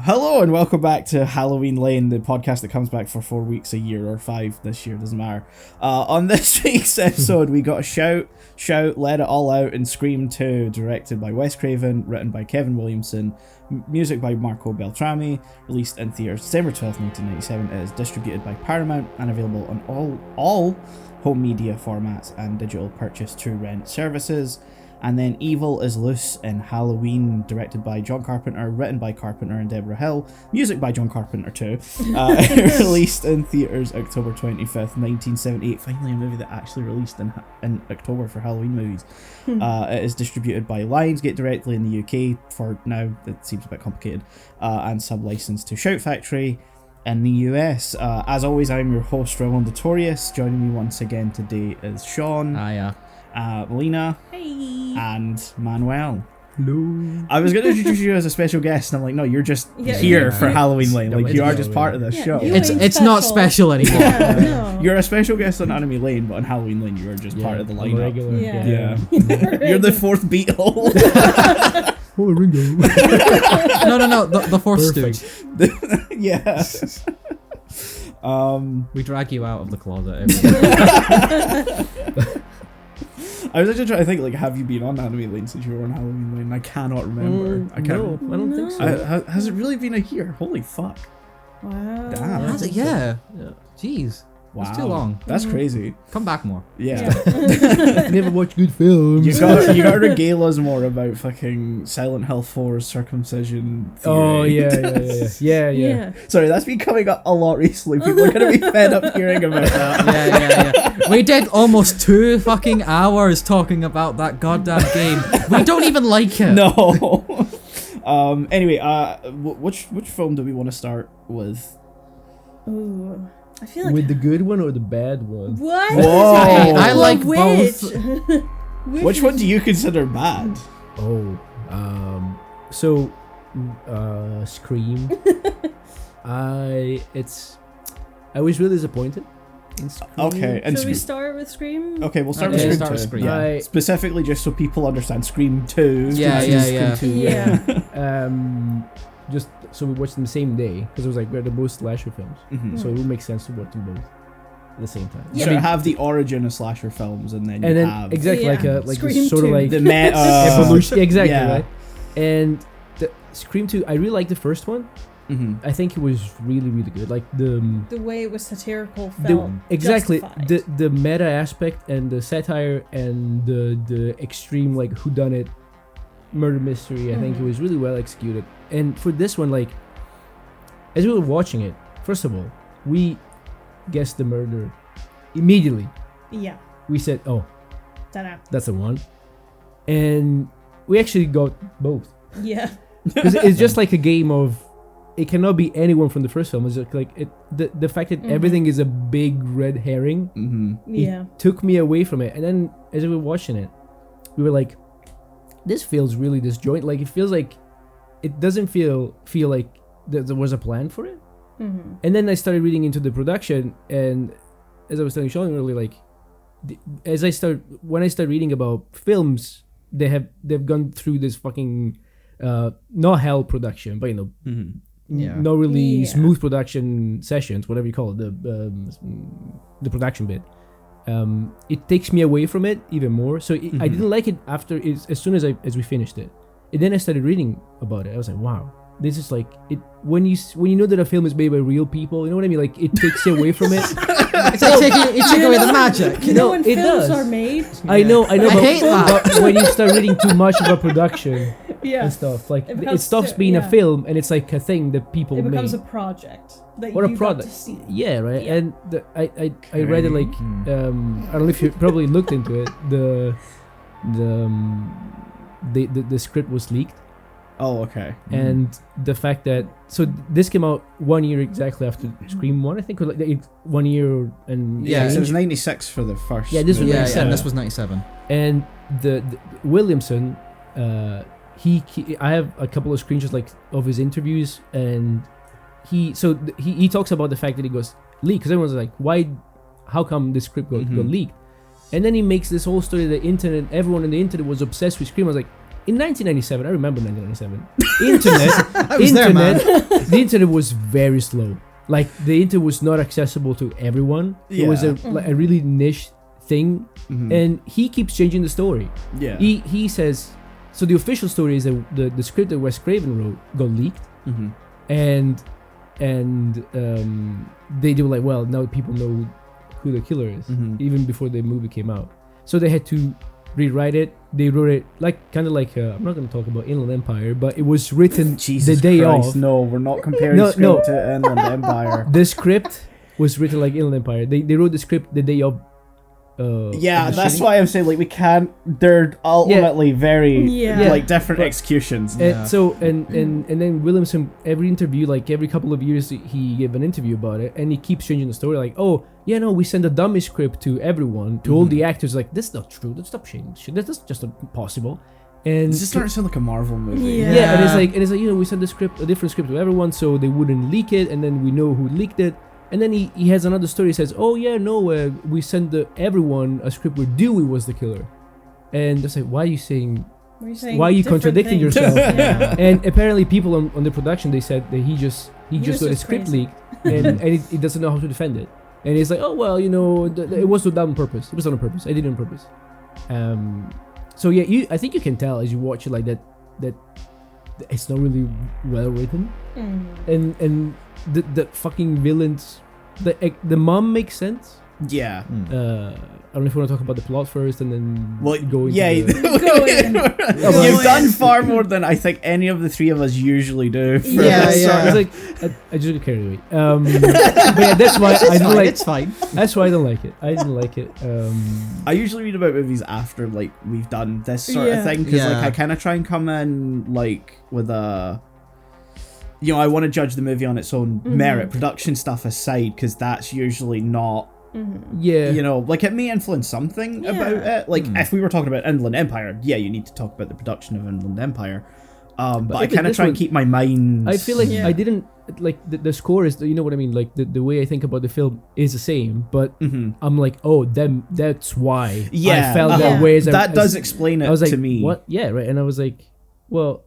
Hello and welcome back to Halloween Lane, the podcast that comes back for 4 weeks a year, or 5 this year, doesn't matter. On this week's episode, we got Shout, Let It All Out, and Scream 2, directed by Wes Craven, written by Kevin Williamson, music by Marco Beltrami, released in theaters December 12th, 1997. It is distributed by Paramount and available on all home media formats and digital purchase to rent services. And then Evil is Loose in Halloween, directed by John Carpenter, written by Carpenter and Deborah Hill, music by John Carpenter too, released in theaters October 25th, 1978. Finally a movie that actually released in October for Halloween movies. It is distributed by Lionsgate directly in the UK for now. It seems a bit complicated, and sub-licensed to Shout Factory in the US. As always, I'm your host, Roland Notorious. Joining me once again today is Sean. Hiya. Lena. Hey. And Manuel. Hello. I was going to introduce you as a special guest, and I'm like, no, you're just here for Halloween Lane. Like, you are just part of this show. It's not special anymore. No. You're a special guest on Anime Lane, but on Halloween Lane, you are just part of the lineup. Regular. Yeah. You're the fourth Beatle. Oh, Ringo. No. The fourth stooge. Yeah. We drag you out of the closet. I was actually trying to think, like, have you been on Anime Lane since you were on Halloween Lane? I cannot remember. I can't. No, I don't think so. Has it really been a year? Holy fuck. Wow. Damn. Has it? Yeah. Jeez. Wow. It's too long. That's crazy. Come back more. Yeah. Never watch good films. You got to regale us more about fucking Silent Hill 4's circumcision theory. Oh yeah. Sorry, that's been coming up a lot recently. People are going to be fed up hearing about that. Yeah. We did almost 2 fucking hours talking about that goddamn game. We don't even like it. No. Anyway, which film do we want to start with? Ooh. I feel like With the good one or the bad one? what? Whoa. I like both. Which one do you consider bad? Oh, Scream. I was really disappointed in Scream. Okay, and Should we start with Scream? Okay, we'll start Okay, with start Scream 2. with Scream. Yeah. Specifically, just so people understand, Scream 2. Yeah. Scream 2, Yeah. Just so we watched them the same day because it was like we're the most slasher films, Mhm. so it would make sense to watch them both at the same time. Yeah. So have the origin of slasher films, and then you have exactly Yeah. like Scream sort of 2. like the meta evolution. Exactly, yeah. right? And the Scream 2, I really like the first one. Mhm. I think it was really, really good. Like the way it was satirical film. exactly justified. the meta aspect and the satire and the extreme like whodunit murder mystery. I think it was really well executed. And for this one, like as we were watching it, first of all, we guessed the murder immediately. Yeah. We said, "Oh, Ta-da. that's the one," and we actually got both. Yeah. Because it's just like a game of, it cannot be anyone from the first film. It's like the fact that everything is a big red herring Yeah. took me away from it. And then as we were watching it, we were like, this feels really disjointed. Like it feels like it doesn't feel like there was a plan for it. And then I started reading into the production, and as I was telling Sean earlier, like when I start reading about films, they've gone through this fucking not hell production, but not really smooth production sessions, whatever you call it, the production bit. It takes me away from it even more. So I didn't like it after as soon as we finished it. And then I started reading about it. I was like, wow, this is like it. When you know that a film is made by real people, you know what I mean? Like it takes you away from it. It's like taking away the magic. You know when it films does. are made? I know. I hate that. But when you start reading too much of a production Yeah. and stuff, like It it becomes stops too- being yeah. a film, and it's like a thing that people It make. becomes a project that What a you product. got to see. Yeah, right. Yeah. And I read it like I don't know if you probably looked into it. The script was leaked, Oh, okay. and the fact that this came out 1 year exactly after Scream 1, I think, or like 1 year and Yeah, So it was change. 96 for the first. Yeah, this was movie. And this was 97. And the Williamson, he I have a couple of screenshots like of his interviews, and he talks about the fact that it goes leaked because everyone's like, how come this script got leaked? And then he makes this whole story that everyone on the internet was obsessed with Scream. I was like, in 1997, I remember 1997. Internet, I was there, man. the internet was very slow. Like the internet was not accessible to everyone. It was Yeah. like a really niche thing, Mhm. and he keeps changing the story. Yeah. He says, so the official story is that the script that Wes Craven wrote got leaked, Mhm. and they do like, well, now people know who the killer is, Mhm. even before the movie came out. So they had to rewrite it. They wrote it like kind of like I'm not going to talk about Inland Empire, but it was written Jesus the day Christ, of. no, we're not comparing No, script no. to Inland Empire. The script was written like Inland Empire. They wrote the script the day of. Yeah, of the that's shooting. why I'm saying like we can't. They're ultimately very Yeah. like different But- executions. Yeah. And so and then Williamson, every interview, like every couple of years, he gave an interview about it, and he keeps changing the story. Like, oh yeah, no, we send a dummy script to everyone, to all the actors. Like, that's not true. That's not changed. That's just impossible. And Does this start to sound like a Marvel movie? Yeah. yeah, and it's like we send a different script to everyone, so they wouldn't leak it, and then we know who leaked it. And then he has another story. He says, "Oh yeah, no, we sent everyone a script where Dewey was the killer." And it's like, why are you saying? Why are you different contradicting things? yourself? Yeah. And apparently, people on the production, they said that he just was got a just script crazy. leaked, and he doesn't know how to defend it. And he's like, "Oh well, you know, it was done on purpose. It was done on purpose. I did it on purpose." So yeah, I think you can tell as you watch it like that it's not really well written. And the fucking villains, the mom makes sense. Yeah. I don't know if we want to talk about the plot first and then Well, go into yeah. Go You've in. done far more than I think any of the three of us usually do. For Yeah, this yeah. sort of- It's like I just got carried away. But yeah, that's why I don't like. It's fine. That's why I don't like it. I didn't like it. I usually read about movies after like we've done this sort Yeah. of thing because like Yeah. I kind of try and come in like with a, you know, I want to judge the movie on its own merit, production stuff aside, because that's usually not, Yeah. you know, like it may influence something Yeah. about it. Like if we were talking about Inland Empire, yeah, you need to talk about the production of Inland Empire. But I even kind of this try and one- keep my mind. I feel like Yeah. I didn't like the score is, you know what I mean, like the way I think about the film is the same, but I'm like, oh, that's why Yeah, I felt uh-huh. that way. that does explain it I was like, to me. what? Yeah, right. And I was like, well,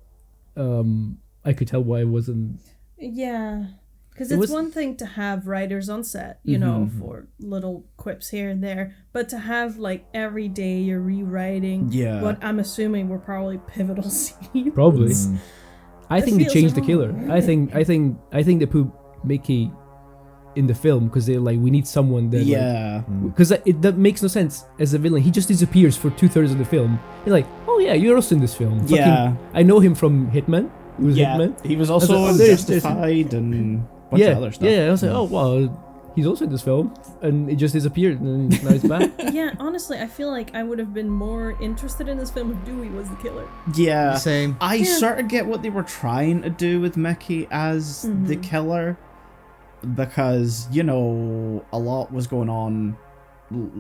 I could tell why I wasn't. Yeah. Because It it's was- one thing to have writers on set, you know, for little quips here and there, but to have like every day you're rewriting Yeah. what I'm assuming were probably pivotal scenes. Probably. I It think they feels changed the wrong. killer. I think they put Mickey in the film because they're like, we need someone that Yeah. because that makes no sense as a villain. He just disappears for 2/3 of the film. You're like, oh yeah, you're also in this film. Fucking- Yeah. I know him from Hitman. He was Yeah. Hitman. He was also I was like, oh, in there's- Justified and a bunch Yeah, of other stuff. yeah. I was like, oh wow, he's also in this film, and it just disappeared, and now he's back. Yeah, honestly, I feel like I would have been more interested in this film if Dewey was the killer. Yeah. Same. I sort of get what they were trying to do with Mickey as the killer, because, you know, a lot was going on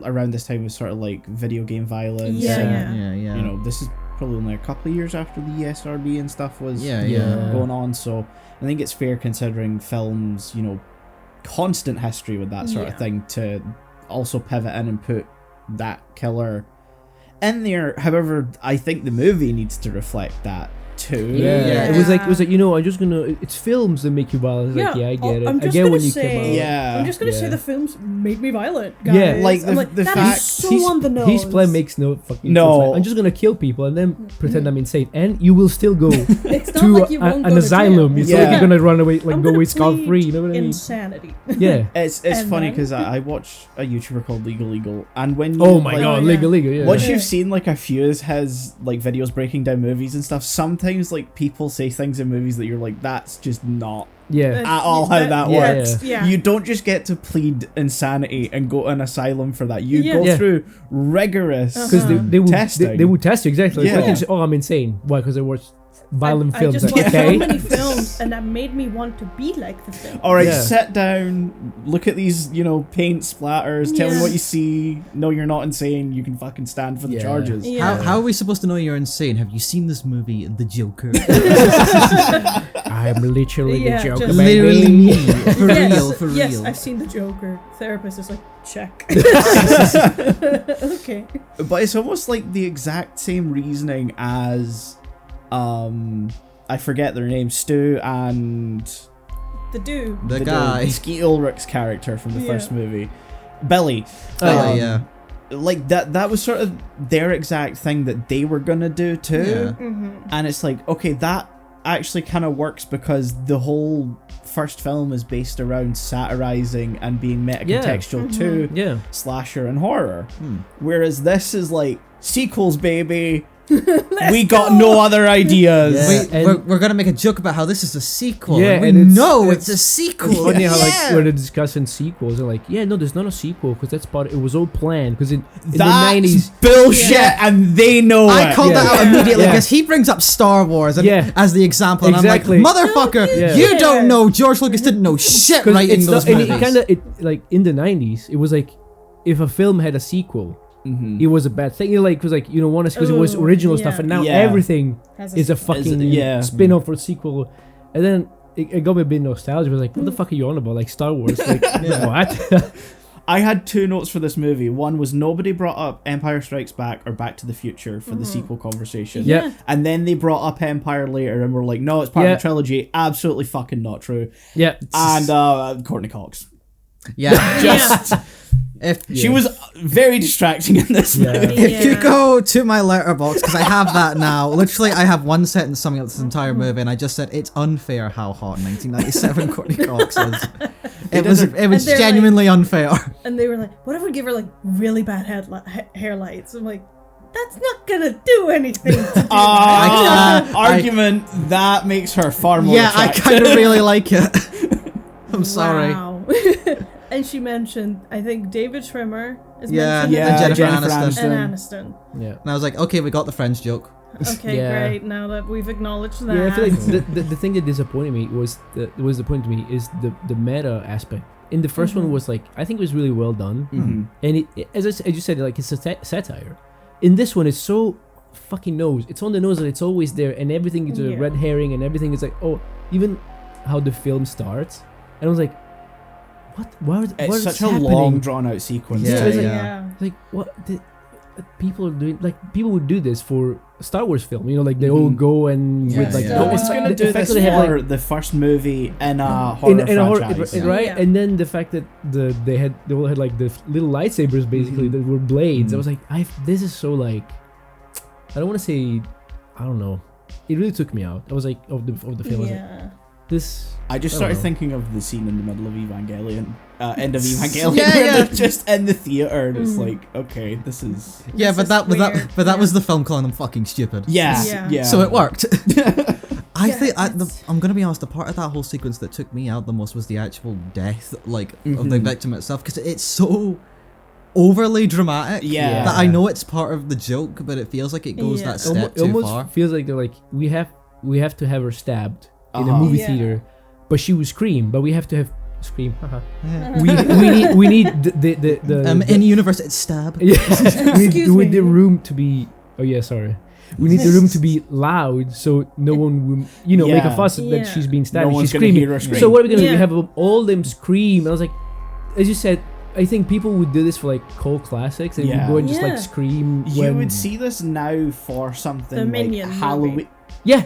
around this time with sort of like video game violence. Yeah, and, yeah. You know, this is probably only a couple of years after the ESRB and stuff was Yeah. going on, so I think it's fair considering films, you know, constant history with that sort of Yeah. thing to also pivot in and put that killer in there. However, I think the movie needs to reflect that too. Yeah. It was like, you know, I'm just gonna. It's films that make you violent. It's like, yeah, I get it. I'm I just get gonna when you say, come out. Yeah. I'm just gonna say Yeah. the films make me violent, guys. Yeah, like I'm the that fact is so his, on the nose. his plan makes no fucking No. sense. Like, I'm just gonna kill people and then pretend I'm insane, and you will still go It's not to like you won't go an to asylum. jail. It's not like Yeah. you're gonna run away, like I'm go gonna away scot plead free. You know what I mean? Insanity. Yeah. It's And funny then- because I watched a YouTuber called Legal, and when you, Oh my like, god, yeah. legal. Yeah. once Yeah. you've seen like a few of his like videos breaking down movies and stuff, sometimes like people say things in movies that you're like, that's just not Yeah. at all how that Yeah. works. Yeah. You don't just get to plead insanity and go to an asylum for that. You Yeah. go Yeah. through rigorous Because they would testing. they would test you exactly. It's Yeah. like you say, oh, I'm insane. Why? Because I watched violent I films. just Like, watched okay. so many films, and that made me want to be like the film. All right, Yeah. sit down, look at these, you know, paint splatters, tell me Yeah. what you see. No, you're not insane. You can fucking stand for the Yeah. charges. Yeah. How are we supposed to know you're insane? Have you seen this movie, The Joker? I'm literally Yeah, the Joker, just- baby. Literally me. For Yes, real, for yes, real. I've seen the Joker. Therapist is like, check. Okay. But it's almost like the exact same reasoning as I forget their names, Stu and The dude. The guy. Skeet Ulrich's character from the first movie, Billy. Yeah. Like that was sort of their exact thing that they were gonna do too. Yeah. And it's like, okay, that actually kind of works because the whole first film is based around satirizing and being meta-contextual to Yeah. slasher and horror. Whereas this is like, sequels, baby. We got no other ideas. Yeah. We're gonna make a joke about how this is a sequel. Yeah, and we and it's- know it's- it's a sequel. It's funny how like Yeah. when they're discussing sequels, they're like, yeah, no, there's not a sequel because that's part. It was all planned because in the That's 90s. bullshit, Yeah. and they know I it. called that out Yeah. immediately Yeah. because he brings up Star Wars and, Yeah. as the example, and Exactly. I'm like, motherfucker, Yeah. you Yeah. don't know. George Lucas didn't know shit 'Cause writing it's those not, and movies. it kind of like in the 90s, it was like if a film had a sequel, it was a bad thing. You know, like because like one because it was Ooh, original yeah. stuff, and now Yeah. everything Has is a fucking yeah. spin-off or sequel. And then it got me a bit nostalgic. I was like, what the fuck are you on about? Like Star Wars? Like what? I had two notes for this movie. One was nobody brought up Empire Strikes Back or Back to the Future for the sequel conversation. Yeah. And then they brought up Empire later and were like, no, it's part Yeah. of the trilogy. Absolutely fucking not true. Yeah. And Courtney Cox. yeah. Just, If she was very distracting in this Yeah. movie. If you Yeah. go to my letterbox, because I have that now, literally I have one sentence summing up this entire movie, and I just said it's unfair how hot 1997 Courtney Cox is. It was And they're like- genuinely unfair. And they were like, what if we give her like really bad hair lights? I'm like, that's not gonna do anything to do that. Argument that makes her far more Yeah, I attractive. kind of really like it. I'm sorry. Wow. And she mentioned, I think David Schwimmer is Yeah, mentioned. Yeah, and Jennifer Jennifer Aniston. And Aniston. Yeah. And I was like, okay, we got the French joke. Okay, Yeah. great. Now that we've acknowledged that. Yeah, I feel like the thing that disappointed me was the point to me is the meta aspect. In the 1st one was like I think it was really well done, and it as you said, like it's a satire. In this one, it's so fucking nose. It's on the nose, and it's always there, and everything is a Yeah. red herring, and everything is like even how the film starts, and I was like, what? What It's is such a happening? long, drawn-out sequence. Yeah, it's like- yeah. Like what? People are doing like people would do this for a Star Wars film, they all go and Yeah, with like yeah. No one's gonna the do fact this that they have, for like, the first movie in a horror in a horror, franchise. right? Yeah. And then the fact that they all had like the little lightsabers basically that were blades. I was like, this is so like, I don't want to say, I don't know. It really took me out. I was like, of the film. I was like, Yeah. this. I just I don't started know. thinking of the scene in the middle of Evangelion, end of Evangelion, Yeah, where yeah. they're just in the theater, and it's like, okay, this is Yeah, This but is that weird. that was the film calling them fucking stupid. yeah, Yeah. yeah. So it worked. I Yeah, think it's- I'm gonna be honest. The part of that whole sequence that took me out the most was the actual death, like of Mm-hmm. the victim itself, because it's so overly dramatic. Yeah. that I know it's part of the joke, but it feels like it goes Yeah. that step It too almost far. feels like they're like, we have to have her stabbed in a Uh-huh. movie Yeah. theater, but she would scream. But we have to have scream. haha. Yeah. we need the In universe, it's stab. Yeah, Excuse we need the me. room to be. Oh yeah, sorry. We need the room to be loud so no one will, make a Yeah. fuss Yeah. that she's being stabbed. No one's she's gonna screaming. hear her scream. So what are we gonna do? We Yeah. have all them scream. And I was like, as you said, I think people would do this for like cult classics and Yeah. would go and just Yeah. like scream. You when, would see this now for something The like Minion movie. Halloween. Yeah.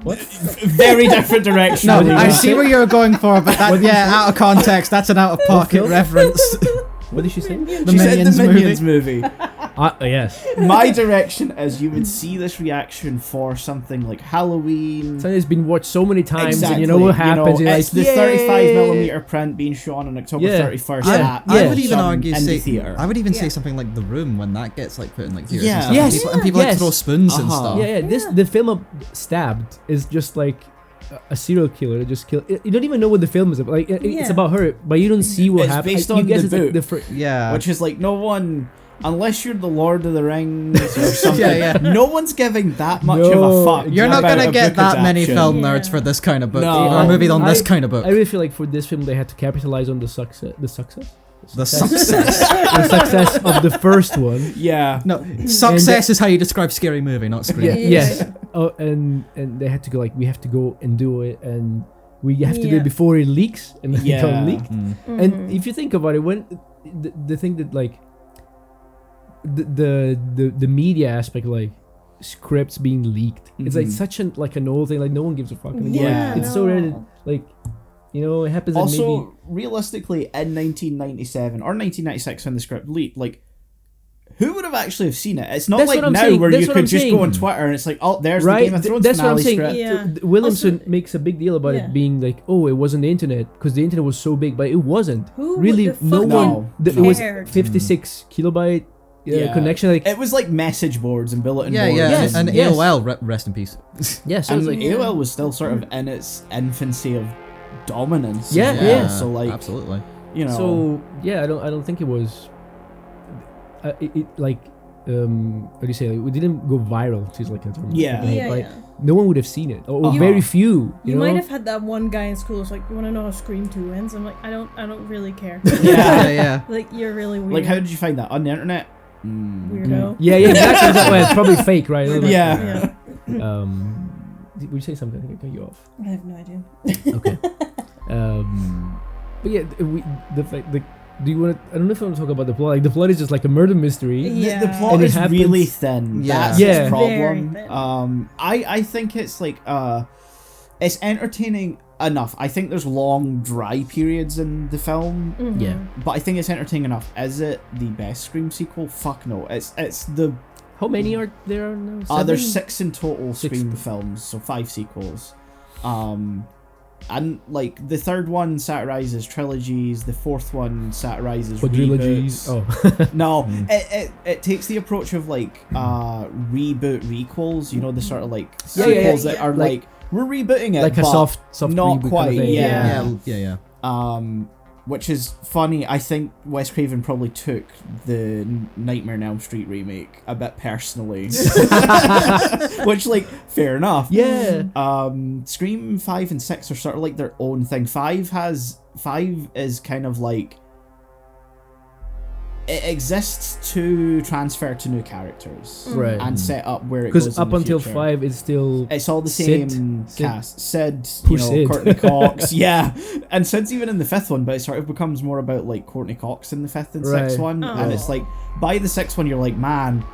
Very different direction. No, What did I you see say? where you're going for, but that, out of context, that's an out of pocket film? reference. What did she say? The She said Minions the Minions movie. Yes. My direction is you would see this reaction for something like Halloween. Something that's been watched so many times, Exactly. and you know what happens. You know, you're it's like, the 35 "Yay!" millimeter print being shown on October Yeah. 31st. Yeah. at I would even some argue indie say theater. I would even Yeah. say something like The Room when that gets like put in like theaters Yeah. and stuff. Yes. And people like Yes. throw spoons and Uh-huh. stuff. Yeah. The film of Stabbed is just like a serial killer that just kill. You don't even know what the film is about. Like it's Yeah. about her, but you don't see what It's happens. based You on guess the it's like book. the fir- Yeah. Which is like no one, unless you're the Lord of the Rings or something, Yeah, yeah. no one's giving that much of No, a fuck. You're not about gonna a get book that many adaptation. film Yeah. nerds for this kind of book No. or a movie on this I- kind of book. I really feel like for this film they had to capitalize on the success. The Success. success. The success of the first one. Yeah. No, success is how you describe scary movie, not scream. Yeah. Yeah. Yes. Oh, and they had to go like we have to go and do it, and we have to do Yeah. it before it leaks, and then it Yeah. don't leak. Mm. And if you think about it, when the thing that like the media aspect, like scripts being leaked. It's like such an old thing. Like no one gives a fuck anymore. Yeah. It's so rare. No. Like, you know, it happens. That maybe Also, realistically, in 1997 or 1996 when the script leaked, like, who would have actually have seen it? It's not That's like what I'm now saying. where That's you what could I'm just saying. go on Twitter and it's like, oh, there's right. the Game of Thrones That's what I'm finale saying. script. Yeah. Williamson Also- makes a big deal about Yeah. it being like, oh, it wasn't the internet because the internet was so big, but it wasn't. Who would really? have No fucking one. It was cared? 56 kilobyte Yeah. connection. Like, It was like message boards and bulletin Yeah, boards. yeah, Yes, and yes. AOL, rest in peace. yeah. So And it's like, AOL was still sort of in its infancy of dominance. Yeah, as well. yeah. So like, Absolutely. you know, so yeah, I don't think it was. What do you say? Like, we didn't go viral. She's like a term. Yeah. Yeah, Like, yeah. no one would have seen it, or Uh-huh. very few. You You know? might have had that one guy in school who's like, "You want to know how Scream 2 ends?" I'm like, "I don't really care." yeah. Yeah. Like, you're really weird. Like, how did you find that on the internet? weirdo. Yeah, exactly. Well, it's probably fake, right? Like, Yeah. Yeah. Would you say something? I think I cut you off. I have no idea. Okay. But yeah, do you want to? I don't know if I want to talk about the plot. Like the plot is just like a murder mystery. Yeah. The plot And it is happens- really thin. Yeah. That's Yeah. its Very problem. thin. I think it's like it's entertaining enough. I think there's long dry periods in the film, Mhm. Yeah. but I think it's entertaining enough. Is it the best Scream sequel? Fuck no. It's the How many are there now? there's 7? 6 in total Six. Scream films, so 5 sequels. And like the third one satirizes trilogies, the fourth one satirizes Quadrilogies. reboots. Oh. No, it takes the approach of like reboot requels, you know, the sort of like Yeah, yeah, sequels yeah. that are Like- like we're rebooting it, Like a but soft not reboot quite, kind of thing. yeah. Yeah. which is funny. I think Wes Craven probably took the Nightmare on Elm Street remake a bit personally, which like fair enough. Yeah. Scream 5 and 6 are sort of like their own thing. 5 is kind of like it exists to transfer to new characters Right. and set up where it goes Because in up the until future. 5, it's still It's all the Sid- same Sid- cast. Sid, Poor you know, Sid. Courtney Cox, yeah. And Sid's even in the 5th one, but it sort of becomes more about like Courtney Cox in the 5th and 6th Right. one. And Oh. it's like, by the 6th one, you're like, man,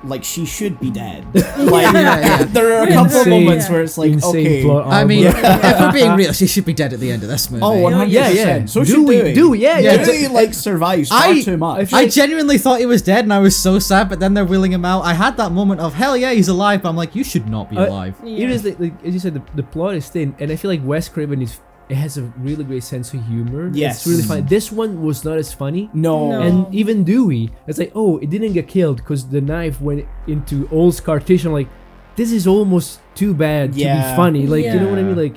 like she should be dead. Yeah. Like, yeah. there are a couple of Insane- moments where it's like, insane okay. plot I mean, armor. if we're being real, she should be dead at the end of this movie. Oh, 100%. Yeah, yeah. So Do should we- Dewey. do, yeah, yeah. Dewey, like, survives far I- too much. I I genuinely thought he was dead and I was so sad, but then they're wheeling him out. I had that moment of, hell yeah, he's alive, but I'm like, you should not be alive. It is like as you said, the plot is thin, and I feel like Wes Craven it has a really great sense of humor. Yes. It's really funny. This one was not as funny. no. No. And even Dewey, it's like, oh, it didn't get killed because the knife went into old scar tissue. I'm like, this is almost too bad to Yeah. be funny. Like, you know what I Yeah. mean? Like,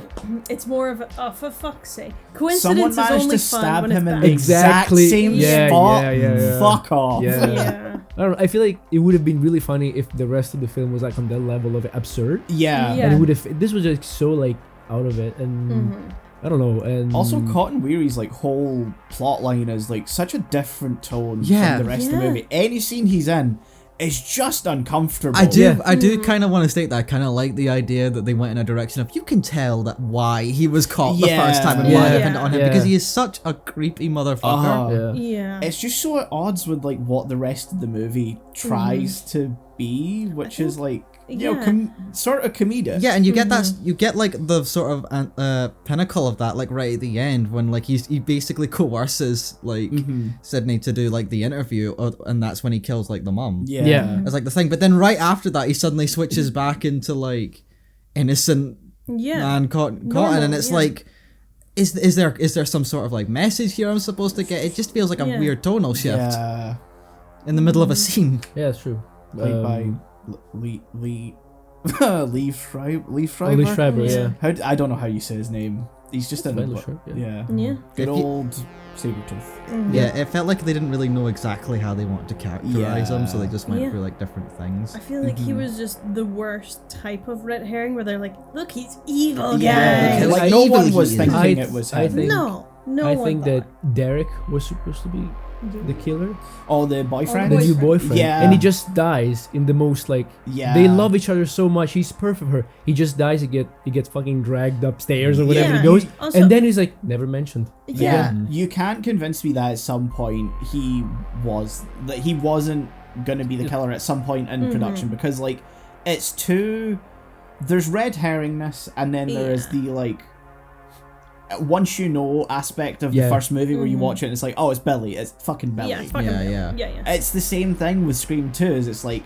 It's more of a, oh, for fuck's sake. Someone Coincidence is managed only to fun stab when it's him in bad. the Exactly. exact same Yeah, spot. yeah. Fuck off. Yeah. Yeah. I don't know. I feel like it would have been really funny if the rest of the film was like on that level of absurd. Yeah. Yeah. And it would have. This was just so like out of it, and Mhm. I don't know. And Also, Cotton Weary's like whole plot line is like such a different tone Yeah. from the rest of the Yeah. movie. Any scene he's in is just uncomfortable. I do, Yeah. I do kind of want to state that I kind of like the idea that they went in a direction of you can tell that why he was caught the Yeah. first time and Yeah. why they pinned it on him Yeah. because he is such a creepy motherfucker. Uh-huh. yeah. Yeah. It's just so at odds with like what the rest of the movie tries to be, which is like you know yeah. sort of comedic. Yeah, and you get that, you get like the sort of pinnacle of that, like right at the end when like he basically coerces like Sydney to do like the interview, and that's when he kills like the mum. Yeah. Yeah. It's like the thing, but then right after that, he suddenly switches back into like innocent Yeah. man cotton, Normal, and it's yeah. like, is there some sort of like message here I'm supposed to get? It just feels like a Yeah. weird tonal shift Yeah. in the middle of a scene. Yeah, it's true. Played by Lee Lee Schreiber. Lee Schreiber, yeah. I don't know how you say his name. He's just in Lee the Schreiber, yeah. Yeah. Good If you- old Sabretooth. Mhm. Yeah, it felt like they didn't really know exactly how they wanted to characterize him, so they just went Yeah. through like different things. I feel like he was just the worst type of red herring where they're like, look, he's evil, Yeah, guys. look like how no evil one was he is. thinking I- it was I him. think- no I one think thought. that Derek was supposed to be the killer, Oh, the boyfriend. the new Boyfriend. boyfriend. Yeah. And he just dies in the most like. Yeah. They love each other so much. He's perfect for her. He just dies. He gets fucking dragged upstairs or whatever Yeah. he goes, Also- and then he's like never mentioned. Yeah. You can't convince me that at some point he wasn't gonna be the killer at some point in production, because like it's too. There's red herringness, and then there is the like. Once you know aspect of the first movie where you watch it and it's like, oh, it's Billy, it's fucking Billy. Yeah, it's fucking Billy. Yeah. It's the same thing with Scream 2, is it's like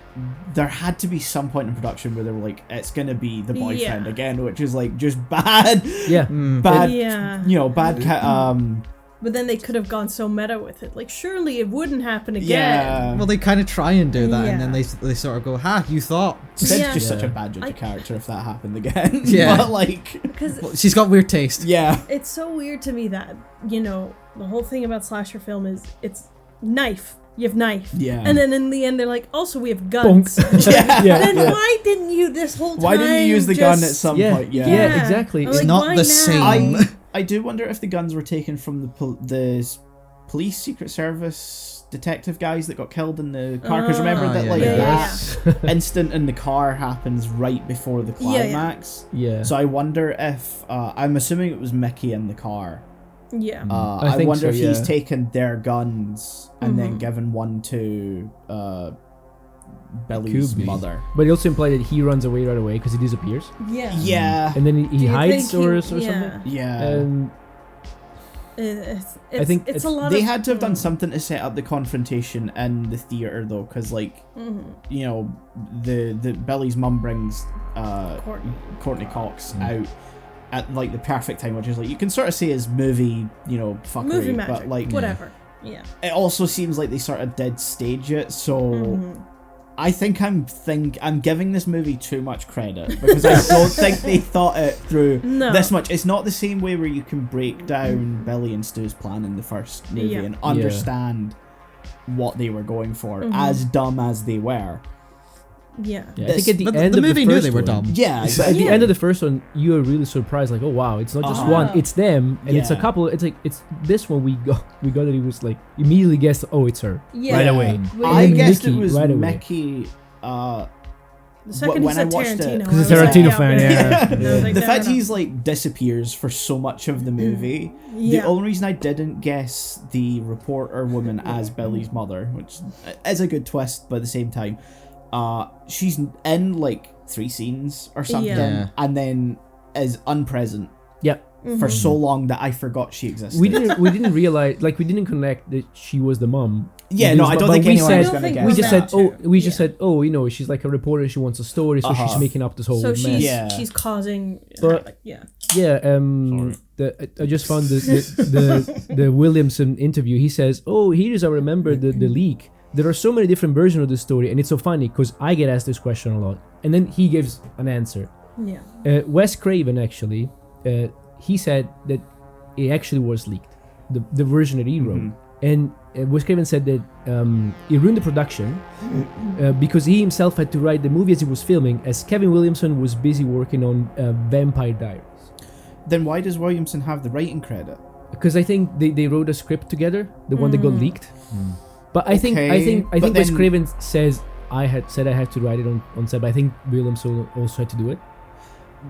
there had to be some point in production where they were like, it's gonna be the boyfriend again, which is like just bad. Yeah. Bad, Yeah. bad But then they could have gone so meta with it. Like, surely it wouldn't happen again. yeah. Well, they kind of try and do that, and Yeah. then they sort of go, "Ha, you thought." Sid's Yeah. just such a bad judge of character if that happened again. Yeah. But like, Because Well, she's got weird taste. yeah. it's so weird to me that, you know, the whole thing about slasher film is it's knife. You have knife. Yeah. And then in the end, they're like, also, we have guns. Yeah. Then why didn't you this whole time? Why didn't you use the gun at just- some Yeah. point? Yeah. Yeah, exactly. I'm It's like, not why the now? same. I do wonder if the guns were taken from the police, Secret Service, detective guys that got killed in the car. Because remember that like that instant in the car happens right before the climax. Yeah. So I wonder if I'm assuming it was Mickey in the car. Yeah. I think wonder so, if he's yeah. taken their guns and then given one to Billy's Could be. mother. But it also implied that he runs away right away because he disappears, Yeah. Yeah. and then he Do you hides think or he- something. Yeah. And It's, I think it's it's- a lot They of, had to have done something to set up the confrontation in the theater though, because like you know the Billy's mum brings Courtney Cox out at like the perfect time, which is like you can sort of see as movie fuckery, movie magic, but like whatever. Yeah. it also seems like they sort of did stage it, so I think I'm giving this movie too much credit because I don't think they thought it through No. this much. It's not the same way where you can break down Billy and Stu's plan in the first movie Yeah. and understand what they were going for, as dumb as they were. Yeah. yeah, I think at the But end the of movie the knew first they were one, dumb. Yeah, But at exactly. the Yeah. end of the first one, you are really surprised, like, oh wow, it's not just Uh-huh. one, it's them, and it's a Yeah. couple. It's like it's this one we got that he was like immediately guessed, oh, it's her Yeah. right away. Wait, I And guessed Mickey it was right away. Mickey. the second when he I said watched it- Tarantino, 'Cause he's I a was Tarantino like, fan, yeah. yeah. And I was like, The no, fact no. he's like disappears for so much of the movie. Yeah. The only reason I didn't guess the reporter woman as Billy's mother, which is a good twist, but at the same time, she's in like 3 scenes or something, Yeah. and then is unpresent Yeah, for so long that I forgot she existed. we didn't realize, like, we didn't connect that she was the mom. Yeah, no, I don't But think we anyone said- was I don't gonna think guess. We just said, that. you know, she's like a reporter. She wants a story, so she's Uh-huh. making up this whole So mess. she's Yeah. she's causing But- like, yeah. Yeah, I just found the Williamson interview. He says, "Oh, here's I remember the leak. There are so many different versions of the story, and it's so funny because I get asked this question a lot." And then he gives an answer. Yeah. Wes Craven actually, he said that it actually was leaked, the version that he wrote, and Wes Craven said that it ruined the production because he himself had to write the movie as he was filming, as Kevin Williamson was busy working on Vampire Diaries. Then why does Williamson have the writing credit? Because I think they wrote a script together, the one that got leaked. But I think Okay, but Wes then- Craven says I had to write it on set, but I think Williamson also had to do it.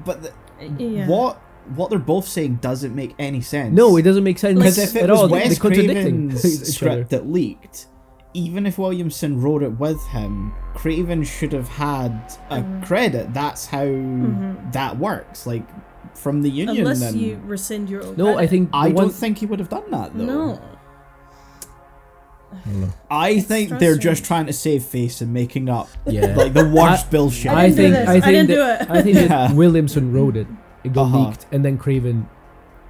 But Yeah. what they're both saying doesn't make any sense. No, it doesn't make sense Because if it at was all. Wes They're contradicting Craven's each other. script that leaked, even if Williamson wrote it with him, Craven should have had a credit. That's how that works. Like from the union. Unless then you rescind your own No, I credit. think I the one- don't think he would have done that though. No. I think they're frustrating. just trying to save face and making up Yeah. like the worst bullshit. I didn't do this. I didn't do that it. I think Yeah. that Williamson wrote it. It got Uh-huh. leaked, and then Craven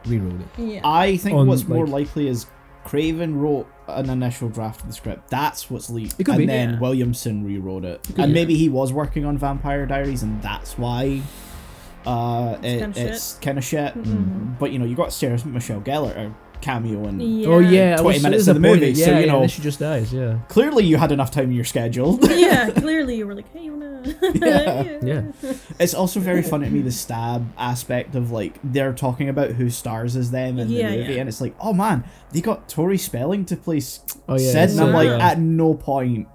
rewrote it. Yeah. I think on, what's more like- likely is Craven wrote an initial draft of the script. That's what's leaked. It could and be. then Yeah. Williamson rewrote it. could And be. maybe he was working on Vampire Diaries and that's why kinda it's kind of shit. But you got Sarah Michelle Gellar cameo and Yeah. Oh yeah, 20 I was minutes of the disappointed. movie, Yeah, so, yeah, know. then she just dies. Yeah. clearly you had enough time in your schedule. Yeah, clearly you were like, hey, you wanna? Yeah. Yeah. It's also very funny to me, the stab aspect of like they're talking about who stars as them in Yeah, the movie, yeah. and it's like, oh man, they got Tori Spelling to play Oh, yeah, Sid, and I'm so like, good. at no point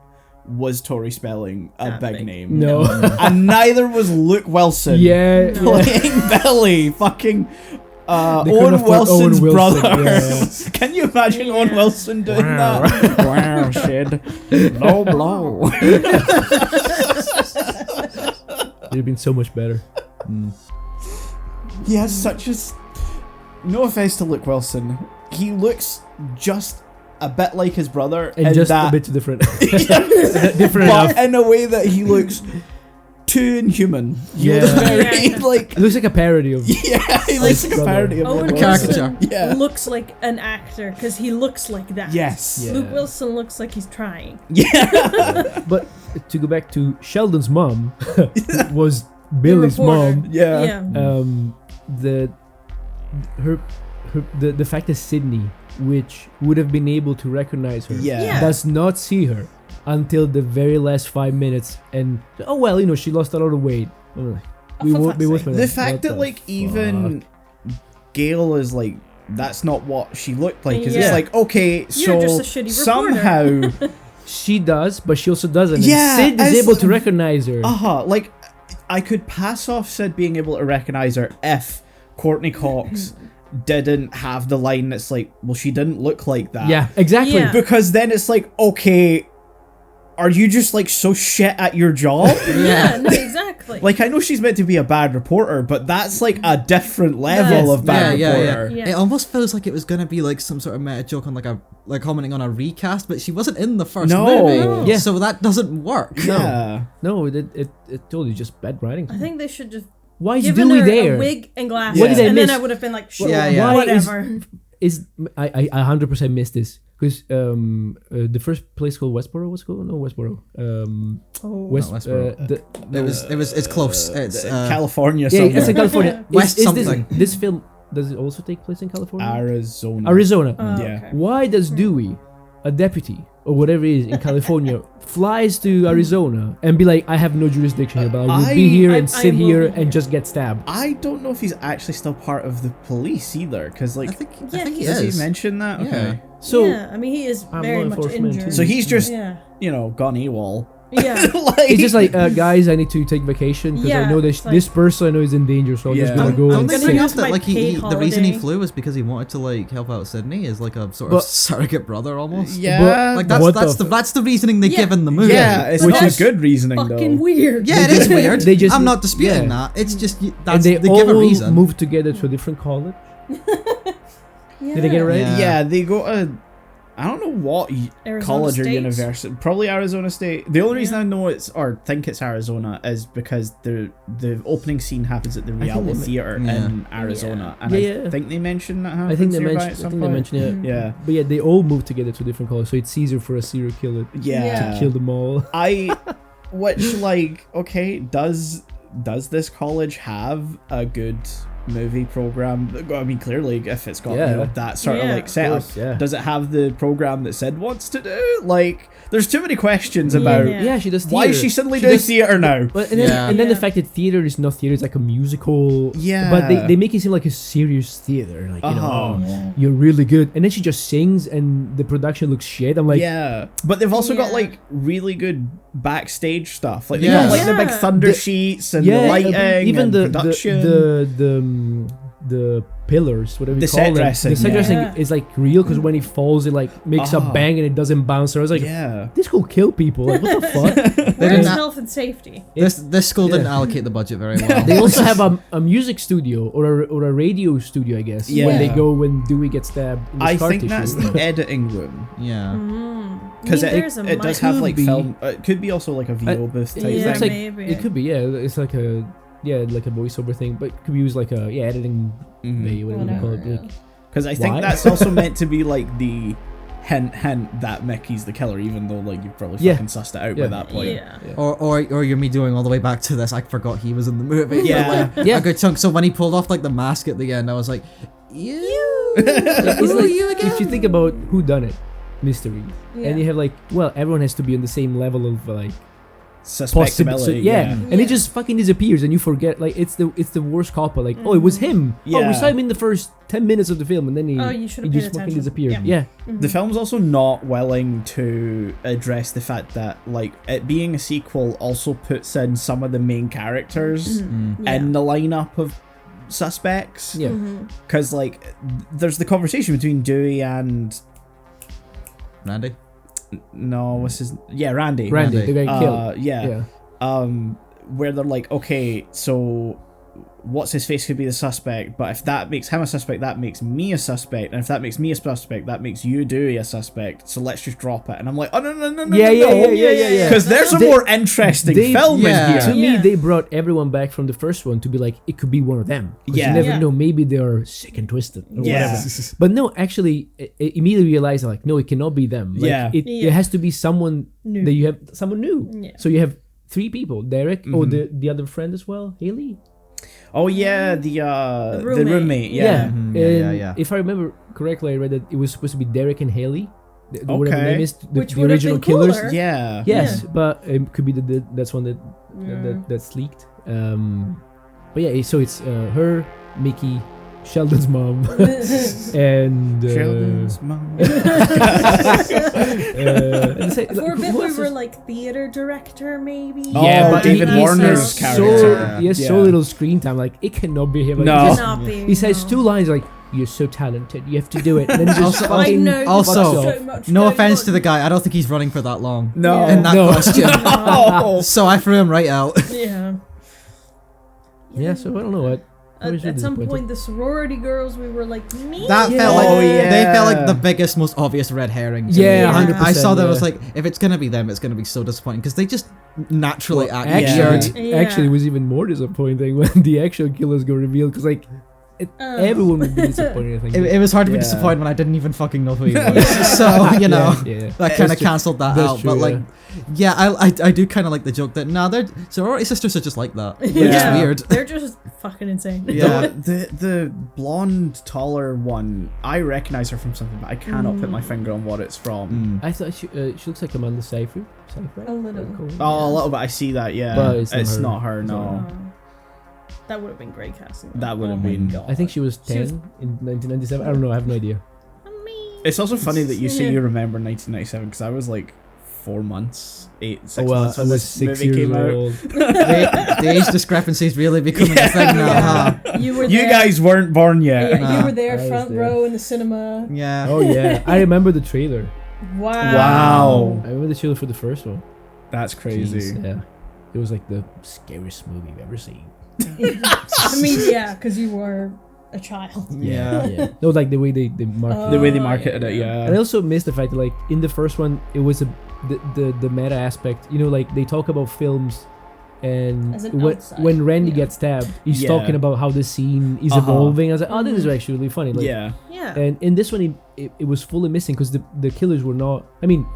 was Tori Spelling a That big big. name. No. And neither was Luke Wilson. Yeah. No. Playing Billy, fucking They couldn't Owen afford Wilson's Owen Wilson, brother. yeah. Can you imagine Owen Yeah. Wilson doing Wow. that? Wow, Sid. Low blow. It'd have been so much better. He has such a. No offense to Luke Wilson, he looks just a bit like his brother, And in just that, a bit different. Different but enough. in a way that he looks too inhuman. He looks Yeah. very Yeah. like. It looks like a parody of. Yeah, he looks like a brother. parody of Owen Luke Wilson. Wilson. Wilson Yeah. looks like an actor because he looks like that. Yes. Yeah. Luke Wilson looks like he's trying. But to go back to Sheldon's mom, was Billy's reporter. mom. Yeah. The the fact that Sydney, which would have been able to recognize her, Yeah. Yeah. does not see her until the very last 5 minutes, and oh well, she lost a lot of weight. I'm like, we for won't fuck's be with sake. her. The fact What that the like even Gail is like that's not what she looked like because Yeah. it's like okay so just a shitty somehow she does, but she also doesn't. Yeah, and Sid is as- able to recognize her. like I could pass off Sid being able to recognize her if Courtney Cox didn't have the line that's like well she didn't look like that Yeah, exactly. Yeah. because then it's like okay are you just like so shit at your job? Yeah, no, exactly. Like I know she's meant to be a bad reporter, but that's like a different level Yes. of bad Yeah, reporter. Yeah. It almost feels like it was gonna be like some sort of meta joke on like commenting on a recast, but she wasn't in the first No. movie, No. Yeah. so that doesn't work. Yeah. No, it totally just bad writing. I think they should just Why is given Dewey her there? a wig and glasses, What did I and miss? then I would have been like, sure, Yeah, yeah. Why is- whatever. Is I 100% missed this because the first place called Westboro was called no Westboro West Not Westboro. It's close. It's California yeah somewhere. it's in California. West Is something. This film does it also take place in California? Arizona. Arizona. Oh, Yeah. okay. Why does Dewey, a deputy or whatever it is in California, flies to Arizona and be like, I have no jurisdiction here, but I will be here and I sit will here be here. and just get stabbed. I don't know if he's actually still part of the police either, because like, I think Yeah, he does is. he mention that? Yeah. Okay. So yeah, I mean, he is I'm very law much enforcement injured. too. So he's just, yeah, gone AWOL. yeah. Like, it's just like, guys, I need to take vacation because I Yeah, know this it's like- this person I know is in danger, so I'm just Yeah. gonna go Don't and they gonna bring use up that my like paid the reason he holiday. flew was because he wanted to like help out Sydney as like a sort But- of surrogate brother almost? yeah, Like What that's the reasoning they Yeah. give in the movie. yeah, it's But which that's is good reasoning Fucking though. weird. Yeah, it is weird. They just- I'm not disputing yeah. that. It's just and that's they they all give a reason. move together to a different college. Did I get it right? Yeah. Yeah, they go to. I don't know what Arizona college or State. university. Probably Arizona State. The only reason Yeah. I know it's or think it's Arizona is because the opening scene happens at the think Rialto they Theater Yeah. in Arizona, and Yeah, I yeah. think they mentioned that. I think they happens nearby mentioned. at I some think they point. mentioned it. Yeah, But yeah, they all move together to different colleges, so it's easier for a serial killer yeah. to kill them all. Which like okay, does this college have a good movie program? I mean, clearly, if it's got Yeah. that sort of Yeah. like Of setup, course, yeah. does it have the program that Sid wants to do? Like, there's too many questions about Yeah. Yeah, she does. why is theater. she suddenly She doing does- theater now. But and then, Yeah. and then the Yeah. fact that theater is not theater, it's like a musical. Yeah. But they make it seem like a serious theater. Like, you know, Uh-huh. oh, you're really good. And then she just sings and the production looks shit. I'm like, Yeah, but they've also got Yeah. like really good backstage stuff. Like they Yeah. got like the big Yeah. thunder The- sheets and yeah, the lighting, even and the production. the pillars, whatever The you set call them. dressing, The set yeah. dressing Yeah. is like real because when he falls, it like makes a Ah. bang and it doesn't bounce. So I was like, yeah, this could kill people. Like, what the fuck? Where's didn't- health and safety? This school didn't Yeah. allocate the budget very well. They also have a music studio or a radio studio, I guess. Yeah. When they go when Dewey gets stabbed. In the I scar think tissue. that's the editing room yeah. because there's a it does mic. have like Could be. film. It could be also like a VO booth type It Yeah, looks thing. like maybe. it could be. Yeah, it's like a like a voiceover thing, but it could be used like a editing bay, whatever you call it. Whatever, Like, Because I think Why? that's also meant to be like the hint that Mickey's the killer, even though like you've probably Yeah. fucking sussed it out Yeah. by that point. Yeah. Or you're me doing all the way back to this. I forgot he was in the movie. Yeah. For, like, Yeah. a good chunk. So when he pulled off like the mask at the end, I was like, you. it's Who are like, you again? if you think about who done it, mystery, Yeah. and you have like, well, everyone has to be on the same level of like Suspectability. yeah. and Yeah. it just fucking disappears, and you forget. Like it's the worst cop. Like, oh, it was him. Oh, Yeah. we saw him in the first 10 minutes of the film, and then he Oh, you should he have just paid fucking attention. disappeared. Yeah. Yeah, The film's also not willing to address the fact that like it being a sequel also puts in some of the main characters Yeah. in the lineup of suspects. yeah. Because like there's the conversation between Dewey and Randy. no, what's his Randy. Randy, Randy. the guy killed. Yeah. Yeah. where they're like, okay, so what's his face could be the suspect, but if that makes him a suspect, that makes me a suspect, and if that makes me a suspect, that makes you Dewey a suspect, so let's just drop it. And I'm like, oh no, Yeah. because there's a more interesting film yeah. in here. To me, Yeah. they brought everyone back from the first one to be like, it could be one of them. 'Cause Yeah. you never Yeah. know. Maybe they are sick and twisted or Yeah. whatever. But no, actually, I immediately realized like, no, it cannot be them. Like, Yeah. it has to be someone New. that you have someone new. Yeah. So you have 3 people: Derek, the other friend as well, Haley. Oh yeah, the roommate. roommate, yeah. And yeah. if I remember correctly, I read that it was supposed to be Derek and Haley. Whatever the Okay. name is, Which the would have original been killers. cooler. Yeah. Yes, but it could be that's one Yeah. that's leaked. But yeah, so it's her, Mickey, Sheldon's mom, and Sheldon's mom. and say, For a bit, who we else were is- like theater director, maybe. Oh, yeah, but David he Warner's has character. he has so Yeah. little screen time. Like it cannot be him. Like, No. he, just- Cannot be, he says no. 2 lines like, "You're so talented, you have to do it," and then just Also- I fucking know. Also, so much No going offense on. to the guy, I don't think he's running for that long. No. In that No. costume. Oh. So I threw him right out. Yeah. Yeah, so I don't know what. I was really At some disappointed. point, the sorority girls, we were like, me. That Yeah. felt like Oh, yeah. they felt like the biggest, most obvious red herring. to Yeah, me. 100%, I saw that. I yeah. was like, if it's gonna be them, it's gonna be so disappointing because they just naturally Well, act actually, weird. Yeah. actually, it was even more disappointing when the actual killers got revealed because like everyone would be disappointed. I think. It was hard to be Yeah. disappointed when I didn't even fucking know who he was. So you know. yeah. That kind of cancelled that That's out, true, but like, yeah, I do kind of like the joke that they're sorority sisters are just like that. They're just Yeah. weird. They're just fucking insane. Yeah. The blonde, taller one, I recognize her from something, but I cannot put my finger on what it's from. I thought she looks like Amanda Seyfried. A little. Oh, a little bit. I see that. Yeah, But it's not her. not her. No, That would have been great casting. that would have Oh my been. God. I think she was 10 She was- in 1997. I don't know. I have no idea. It's also funny that you say Yeah. you remember 1997 because I was like 4 months, 6 Oh, well, months I when was this 6 movie years came out. old. The age discrepancy is really becoming a thing now, huh? You were You there. guys weren't born yet. Yeah, Nah. you were there, I was front there. row in the cinema. Yeah. Oh yeah, I remember the trailer. Wow. Wow. I remember the trailer for the first one. That's crazy. Jeez, yeah, it was like the scariest movie I've ever seen. I mean, yeah, because you were a child. Yeah. No, like the way they market. The way they Oh, marketed it, yeah. And I yeah. also missed the fact that like in the first one it was the meta aspect. You know, like they talk about films, and As an when, outside, when Randy yeah. gets stabbed, he's Yeah. talking about how the scene is Uh-huh. evolving. I was like, oh, this is actually really funny. Like, Yeah. Yeah. And in this one, it was fully missing because the killers were not. I mean,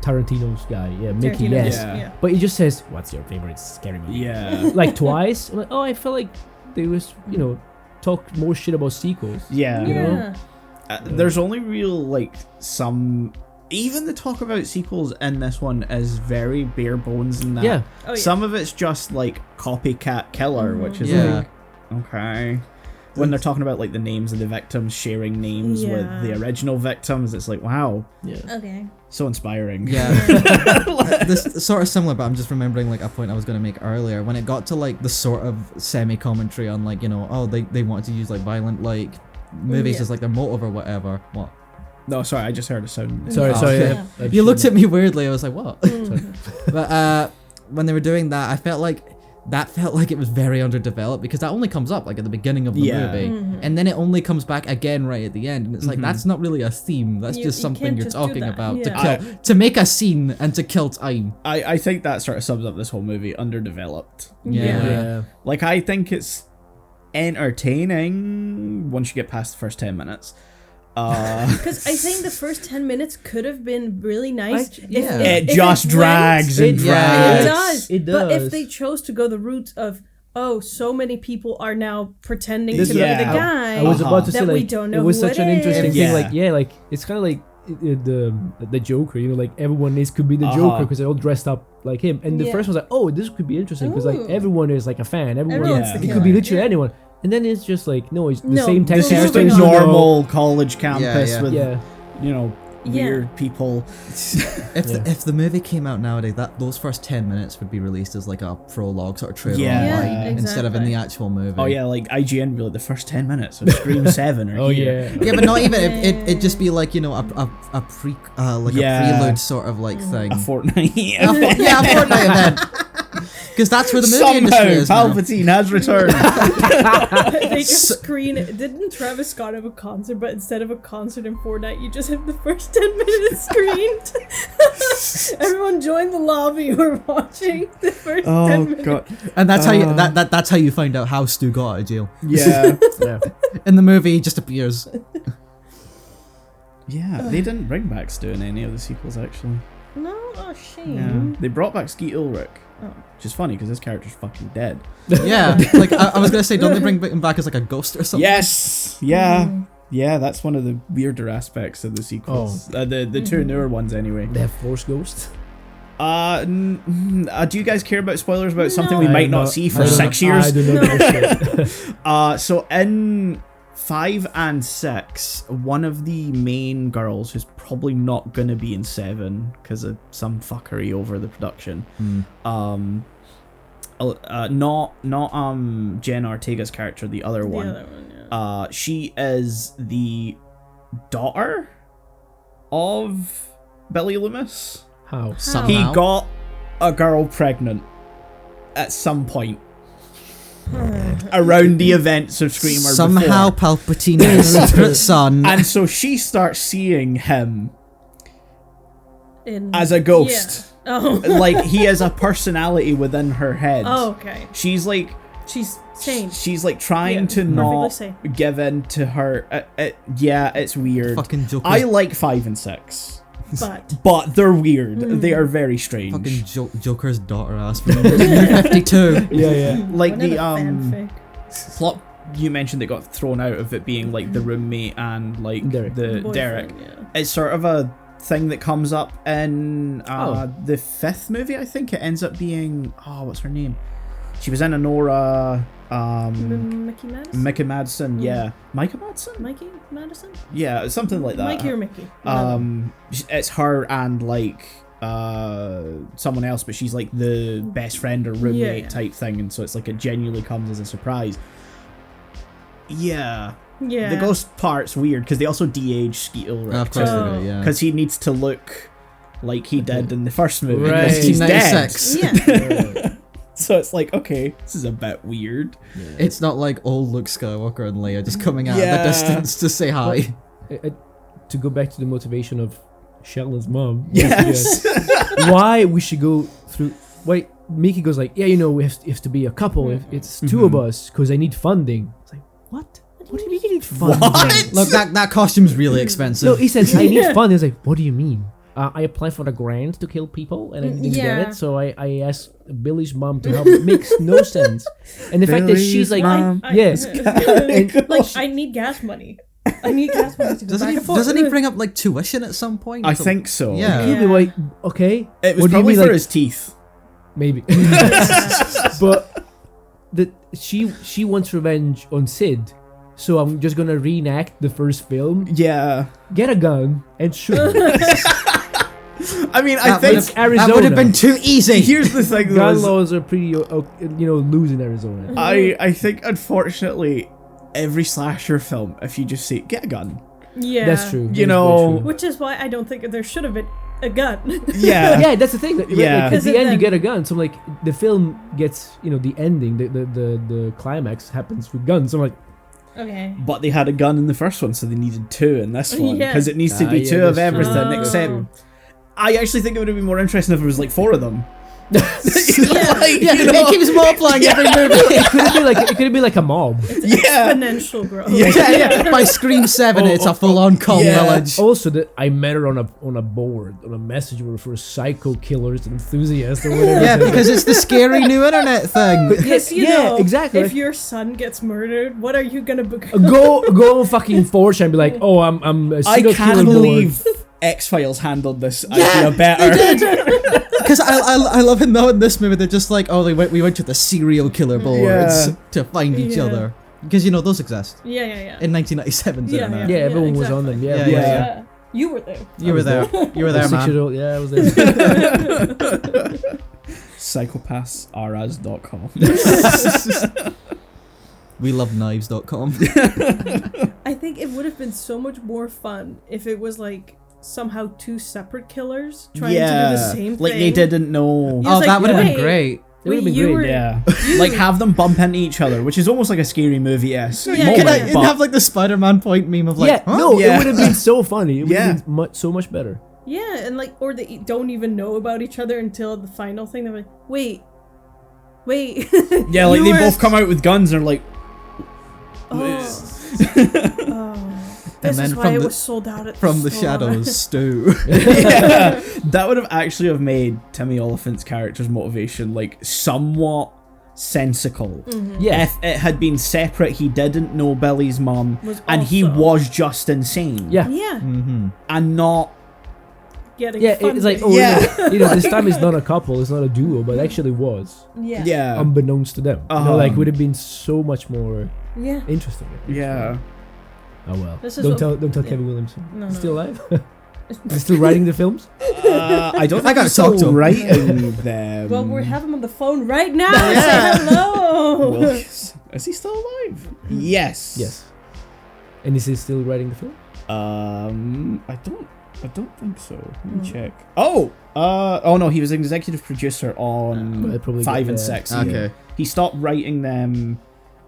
Tarantino's guy, yeah, Mickey, Tarantino, yes. Yeah. But he just says, "What's your favorite scary movie?" Yeah. Like twice. I'm like, oh, I felt like they was, talk more shit about sequels. Yeah. You know? Yeah. There's only real like some. Even the talk about sequels in this one is very bare bones in that. Yeah. Oh, yeah. Some of it's just like copycat killer, which is Yeah. like okay. When they're talking about like the names of the victims, sharing names with Yeah. the original victims, it's like wow, Yeah. Okay. so inspiring. Yeah. This sort of similar, but I'm just remembering like a point I was going to make earlier when it got to like the sort of semi-commentary on like, they wanted to use like violent like movies Yeah. as like their motive or whatever. What? No, sorry, I just heard a sound. Sorry, Oh, sorry. okay. I've You looked seen at me weirdly. I was like, what? Mm. But when they were doing that, I felt like it was very underdeveloped because that only comes up like at the beginning of the Yeah. movie, Mm-hmm. and then it only comes back again right at the end, and it's like Mhm. that's not really a theme. That's You- just you something can't you're just do talking that, about yeah. to make a scene and to kill time. I think that sort of sums up this whole movie. Underdeveloped. Yeah. Yeah. Like I think it's entertaining once you get past the first 10 minutes. Because I think the first 10 minutes could have been really nice. yeah. It if just drags and It- drags. It does. It But if does. they chose to go the route of, oh, so many people are now pretending This to is- be yeah. the guy. I was about to that say we like don't know it was who such it an interesting is. thing. Yeah. Like like it's kind of like the Joker. Like everyone could be the Uh-huh. Joker because they're all dressed up like him. And the Yeah. first one's like, oh, this could be interesting because like Ooh. everyone is like a fan. Everyone Everyone's Yeah. the it killer. could be literally Yeah. anyone. And then it's just like no, it's the No, same 10 this This is just a characters. normal college campus yeah. with, Yeah. Yeah. weird people. If the movie came out nowadays, those first 10 minutes would be released as like a prologue sort of trailer Yeah. online Yeah, instead of in the exactly. actual movie. Oh yeah, like IGN would be like the first 10 minutes of Scream 7 or Oh yeah. Yeah, but not even it just be like a pre like Yeah. a prelude sort of like thing. a fortnight. Yeah, a Fortnite event. Because that's where the movie Somehow, industry is now. Palpatine has returned. They just screen it. Didn't Travis Scott have a concert, but instead of a concert in Fortnite, you just have the first 10 minutes screened? Everyone join the lobby. We're watching the first 10 minutes. God. And that's how you that's how you find out how Stu got out of jail. Yeah. Yeah. In the movie, he just appears. Yeah, they didn't bring back Stu in any of the sequels, actually. No, oh shame. Yeah. They brought back Skeet Ulrich. Oh. Which is funny because this character's fucking dead. Yeah, like I was gonna say, don't they bring him back as like a ghost or something? Yes! Yeah. Yeah, that's one of the weirder aspects of the sequels. The two newer ones, anyway. They have Force Ghost. Do you guys care about spoilers about something we No. might not see for I don't 6 know- years? I do not give a shit. So in 5 and 6, one of the main girls who's probably not gonna be in 7 because of some fuckery over the production. Not Jen Ortega's character, the other The one. other one, yeah. She is the daughter of Billy Loomis. How? He Somehow. got a girl pregnant at some point around the events of Screamer Somehow before. Palpatine is his secret son. And so she starts seeing him In, as a ghost. Yeah. Oh. Like he has a personality within her head. Oh, okay. She's like She's sane. she's like trying Yeah, to perfectly not sane. give in to her. Yeah, it's weird. Fucking Joker. I like 5 and 6, But but they're weird. They are very strange. Fucking Joker's daughter ass from 52. Yeah, yeah. Like Another the fanfic. plot you mentioned that got thrown out of it being like the roommate and like Derek. the Boyfriend, Derek. Yeah. It's sort of a thing that comes up in Oh. the 5th movie. I think it ends up being what's her name? She was in Anora. Mickey Madison? Mickey Madsen, yeah. Micah Madsen? Mikey Madison? Yeah, something like that. Mikey or Mickey? It's her and like someone else, but she's like the best friend or roommate Yeah. type thing, and so it's like it genuinely comes as a surprise. Yeah. Yeah. The ghost part's weird because they also de-age Skeet Ulrich Of course Oh. they do, yeah. because he needs to look like he did in the first movie Right. because he's dead. 1996. Yeah. So it's like, okay, this is a bit weird. It's not like old Luke Skywalker and Leia just coming out Yeah. of the distance to say hi. To go back to the motivation of Sheldon's mom. Yes. Why we should go through? Why Mickey goes like, yeah, you know, we have to be a couple. If it's two of us, because I need funding. It's like, what? What do you mean you need funding? What? Look, that costume's really expensive. No, he says I need Yeah. funding. It's like, what do you mean? I applied for the grant to kill people and I didn't Yeah. get it, so I asked Billy's mom to help. It makes no sense. And the fact that she's like, yes, Like, I need gas money. I need gas money to go back and forth. Doesn't he bring up like tuition at some point? I think so. Yeah. He'll be like, okay, It was what do you probably mean, for like, his teeth. maybe, but she wants revenge on Sid, so I'm just gonna reenact the first film, Yeah. get a gun and shoot. I mean, I That think would've- Arizona. That would have been too easy. here's the thing though. Gun is laws are pretty, loose in Arizona. I think unfortunately every slasher film, if you just say get a gun, Yeah. That's true. You That's know- very true. Which is why I don't think there should have been a gun. yeah, Yeah, that's the thing. Like, Yeah. at Because the end, you then- get a gun. So like the film gets, the ending, the climax happens with guns. So I'm like, Okay. but they had a gun in the first one, so they needed 2 in this one Yeah. because it needs to be yeah, 2 of that's true. everything. Oh. Except, I actually think it would have been more interesting if it was like 4 of them. Yeah. Like, Yeah, you know? it keeps multiplying every movie. it could have been like a mob. Yeah. Exponential growth. Yeah. By Scream 7, it's a full-on cult Yeah. village. Also, that I met her on a board, on a message board for psycho killers enthusiasts or whatever. Yeah, because it's the scary new internet thing. Because you Yeah, know, exactly. if your son gets murdered, what are you gonna book? go on fucking 4chan and be like, oh, I'm a I serial can't killer board. believe X-Files handled this idea better. Because I love it now in this movie, they're just like, oh, we went to the serial killer boards Yeah. to find each Yeah. other. Because, those exist. Yeah. In 1997's Yeah, internet. Yeah, everyone was on them. Yeah, Yeah, yeah. You were there. You were there. You were there, man. 6-year-old. Yeah, I was there. Psychopathsaras.com. We love knives.com. I think it would have been so much more fun if it was like somehow 2 separate killers trying to do the same like thing. they didn't know. Yeah. Oh, It's that like, would have been wait. great. It would have been you great. were- Yeah, like have them bump into each other, which is almost like a scary movie-esque Yeah, moment. yeah. And have like the Spider-Man point meme of like, Yeah, huh? no, Yeah. it would have been so funny. It would Yeah. have been so much better. Yeah, and like, or they don't even know about each other until the final thing. They're like, wait. Yeah, like You they were- both come out with guns and are like, This then is why from it the- was sold out at From the store. shadows, Stu. yeah, that would have actually have made Timmy Oliphant's character's motivation like somewhat sensical. Yeah. If it had been separate, he didn't know Billy's mum, Was and he also- was just insane. Yeah. Yeah, and not. getting Yeah, funding. it's like, oh, Yeah. this time it's not a couple, it's not a duo, but actually was, yeah, Yeah, unbeknownst to them. Uh-huh. Like, would have been so much more yeah. interesting. yeah. Oh well. This is Don't what- tell yeah. Kevin Williamson. No, He's no. still alive. He's still writing the films. I don't. I think gotta he's talk to still him. writing them. Well, we have him on the phone right now. Yeah. Say hello. Well, is he still alive? Yes. Yes. And is he still writing the film? I don't think so. Let me check. Oh no, he was executive producer on I'd probably 5 get and that. 6. Okay. He stopped writing them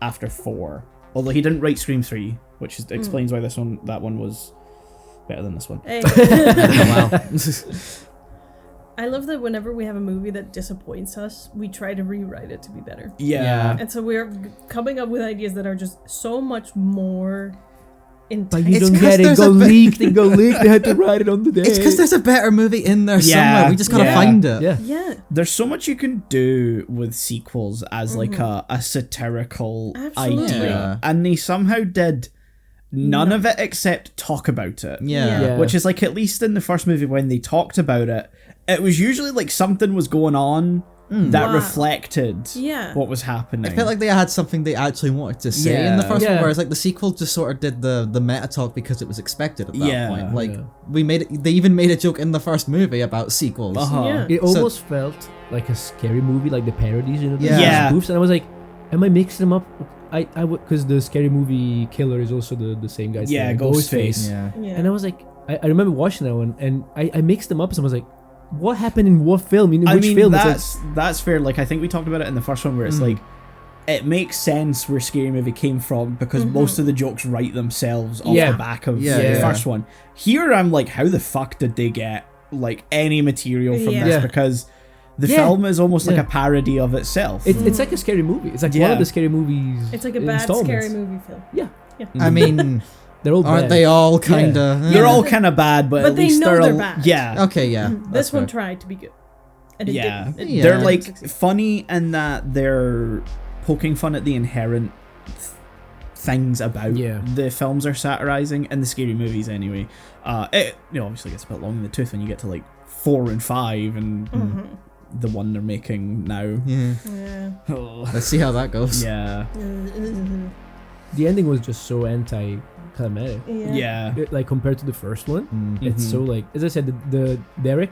after 4. Although he didn't write Scream 3, which explains why that one was better than this one. Hey. Oh, wow. I love that whenever we have a movie that disappoints us, we try to rewrite it to be better. Yeah. And so we're coming up with ideas that are just so much more But intense. you It's don't 'cause get it. there's Go a bit- leak. They go leak. They had to write it on the day. It's because there's a better movie in there Yeah, somewhere. We just gotta yeah. find it. Yeah. Yeah, There's so much you can do with sequels as like a satirical Absolutely. idea. Yeah. And they somehow did none of it except talk about it. Yeah. Yeah. Which is like, at least in the first movie when they talked about it, it was usually like something was going on that Wow. reflected Yeah. what was happening. I felt like they had something they actually wanted to say in the Yeah. first Yeah. one, whereas like the sequel just sort of did the meta talk because it was expected at that Yeah. point. Like Yeah. we made it. They even made a joke in the first movie about sequels. Uh-huh. Yeah. It almost felt like a scary movie, like the parodies, the Yeah. spoofs, and I was like, "Am I mixing them up?" I would, because the scary movie killer is also the same guy. Yeah, Ghostface. Yeah. Yeah. And I was like, I remember watching that one, and I mixed them up, and I was like, "What happened in what film? In I which mean, film?" It's that's fair. Like, I think we talked about it in the first one where it's like, it makes sense where Scary Movie came from because most of the jokes write themselves off Yeah. the back of Yeah, the yeah. first one. Here, I'm like, how the fuck did they get like any material from Yeah. this? Yeah. Because the Yeah. film is almost like Yeah. a parody of itself. it's like a scary movie. It's like one Yeah. of the scary movies. It's like a bad installments. scary movie film. Yeah, I mean, they're all aren't bad. they all kind of? They're all kind of bad, but But at they least know they're they're a- bad. Yeah. Okay, yeah. This that's one fair. tried to be good. And it Yeah. didn't. Yeah. They're didn't like succeed. funny in that they're poking fun at the inherent things about Yeah. the films are satirizing, and the scary movies anyway. It obviously gets a bit long in the tooth when you get to like 4 and 5 and the one they're making now. Yeah. Yeah. Oh, Let's see how that goes. yeah. The ending was just so anti-climatic. Yeah. Like compared to the first one, Mm. it's so like, as I said, the Derek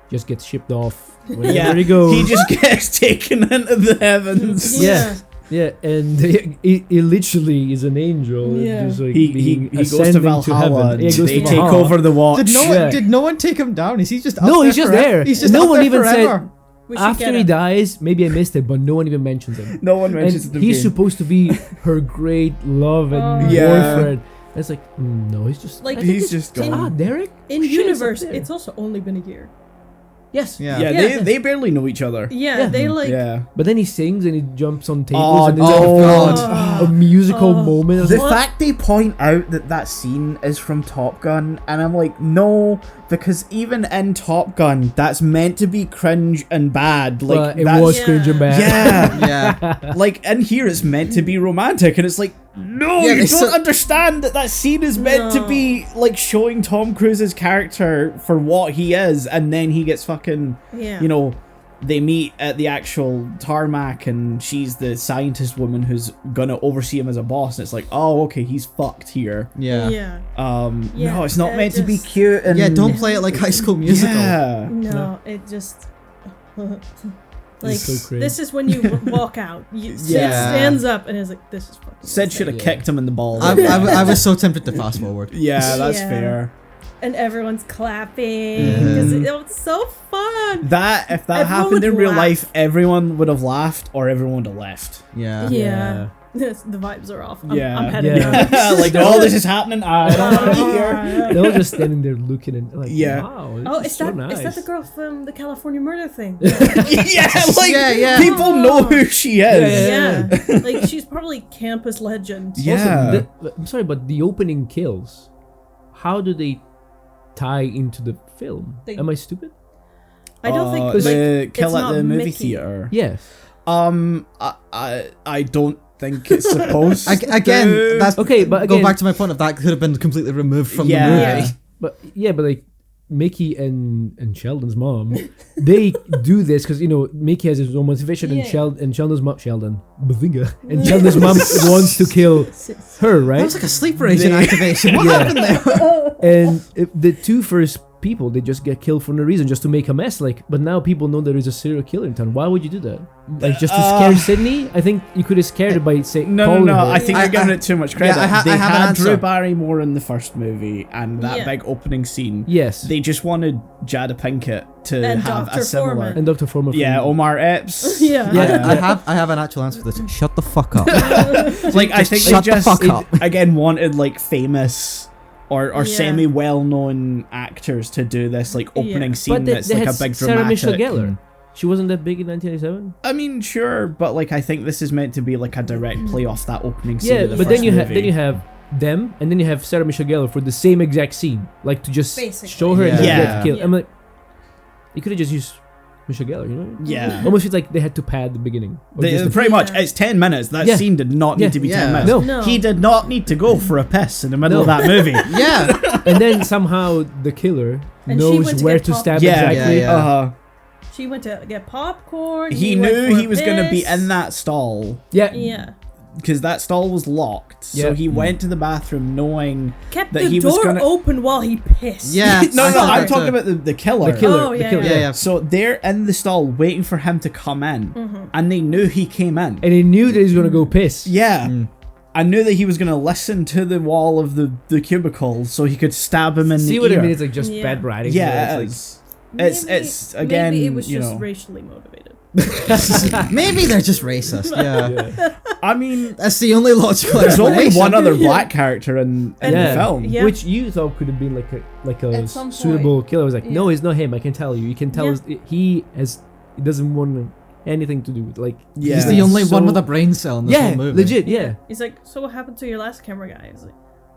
just gets shipped off Yeah. wherever he goes. He just gets taken into the heavens. Yeah. Yeah, and he literally is an angel. Yeah. Just like He being goes to ascending Valhalla. heaven. And Yeah, he goes they to take Valhalla. over the watch. Did no one take him down? Is he just up No, there he's just forever? there. He's just No up one there even said- forever. We should After get he him. dies, maybe I missed it, but no one even mentions him. No one mentions And the he's game. supposed to be her great love and Yeah. boyfriend. And it's like, no, he's just Like, He's just in, gone. Derek. in Shit, it's up universe, there. it's also only been a year. Yes. Yeah. Yeah, Yeah. they barely know each other. Yeah, Yeah. they like. Yeah. But then he sings and he jumps on tables Oh, and it's oh, like God. a musical moment. I was The like, fact they point out that scene is from Top Gun, and I'm like, no, because even in Top Gun, that's meant to be cringe and bad. Like but it that's, was Yeah. cringe and bad. yeah. Yeah. Like in here, it's meant to be romantic, and it's like, no, Yeah, you they don't so- understand that scene is meant to No. be like showing Tom Cruise's character for what he is, and then he gets fucking, Yeah. you know. They meet at the actual tarmac, and she's the scientist woman who's gonna oversee him as a boss. And it's like, oh, okay, he's fucked here. Yeah. Yeah. No, Yeah, it's not it meant to be just- cute. And Yeah, don't play it like High School Musical. Yeah, No, it just. Like, so cringe. this is when you walk out. Sid Yeah. stands up and is like, this is fucking Sid insane. should have Yeah. kicked him in the balls. I was so tempted to fast forward. Yeah, that's Yeah. fair. and everyone's clapping because it was so fun. That if that Everyone happened would in real laugh. life, everyone would have laughed or everyone would have left. Yeah. Yeah. Yes, the vibes are off. I'm Yeah. headed Yeah. now. Like, oh, this is happening. I don't want to be here. They're all just standing there looking and like, Yeah. wow, this Oh, is is so that nice. is that the girl from the California murder thing? Yeah, like Yeah. people know who she is. Yeah. Like she's probably campus legend. Yeah. I'm sorry, but the opening kills, how do they tie into the film? They- Am I stupid? I don't think the like, kill it's at not the movie Mickey. theater. Yes. I don't think it's supposed. Again, to. that's Okay, but go again- back to my point of that could have been completely removed from Yeah. the movie. Yeah. But like Mickey and Sheldon's mom, they do this because Mickey has his own motivation, Yeah. and Sheldon's mom, Bazinga, and Sheldon's mom wants to kill her, That right? was like a sleeper agent activation. What happened there? And the two first people, they just get killed for no reason, just to make a mess. Like, but now people know there is a serial killer in town. Why would you do that? Like, just to scare Sydney? I think you could have scared her by saying No. I think I- you're giving I- it too much credit. I have they an had answer. Drew Barrymore in the first movie, and that Yeah. big opening scene. Yes, They just wanted Jada Pinkett to And have Dr. a similar. Foreman. and Dr. Former. Yeah, Omar Epps. Yeah. Yeah. I have an actual answer for this. Shut the fuck up. Like I think shut they the just fuck up. again wanted like famous or Yeah. semi well known actors to do this like opening Yeah. scene But they that's had like a big Sarah dramatic. Michelle Gellar. She wasn't that big in 1987. I mean, sure, but like I think this is meant to be like a direct play off that opening scene. Yeah, of the but first then you have movie. them, and then you have Sarah Michelle Gellar for the same exact scene, like to just Basically. show her and then Yeah. get killed. Yeah. I'm like, you could have just used Michelle Gellar, Yeah. Almost feels like they had to pad the beginning. Or just the- Pretty much, Yeah. it's 10 minutes. That Yeah. scene did not Yeah. need to be 10 Yeah. minutes. No. No. He did not need to go for a piss in the middle No. of that movie. Yeah. and then somehow the killer And she knows went to where get to pop- stab Yeah, exactly. yeah. Uh-huh. She went to get popcorn. He went knew for he a was going to be piss. in that stall Yeah. Yeah. because that stall was locked. So Yeah. he went to the bathroom knowing Kept that the he was door gonna- open while he pissed. Yeah. no, I no, thought I'm that talking too. about the killer. The killer. Oh, the yeah, killer. Yeah, yeah. So they're in the stall waiting for him to come in, and they knew he came in. And he knew that he was gonna go piss. Yeah. I knew that he was going to listen to the wall of the cubicle so he could stab him in See the what ear. I mean? It's like just Yeah. bad writing. Yeah, It's it's again, maybe it was you just know. racially motivated. Maybe they're just racist. Yeah. like, I mean, That's the only logical there's only explanation. one other black character in the Yeah. film. Yeah. which you thought could have been like a At some suitable killer. I was like, no, Yeah. it's not him. I can tell you. You can tell Yeah. he doesn't want anything to do with like. Yeah. He's the only So- one with a brain cell in this Yeah, whole movie. legit. Yeah. He's like, so what happened to your last camera guy? He's like,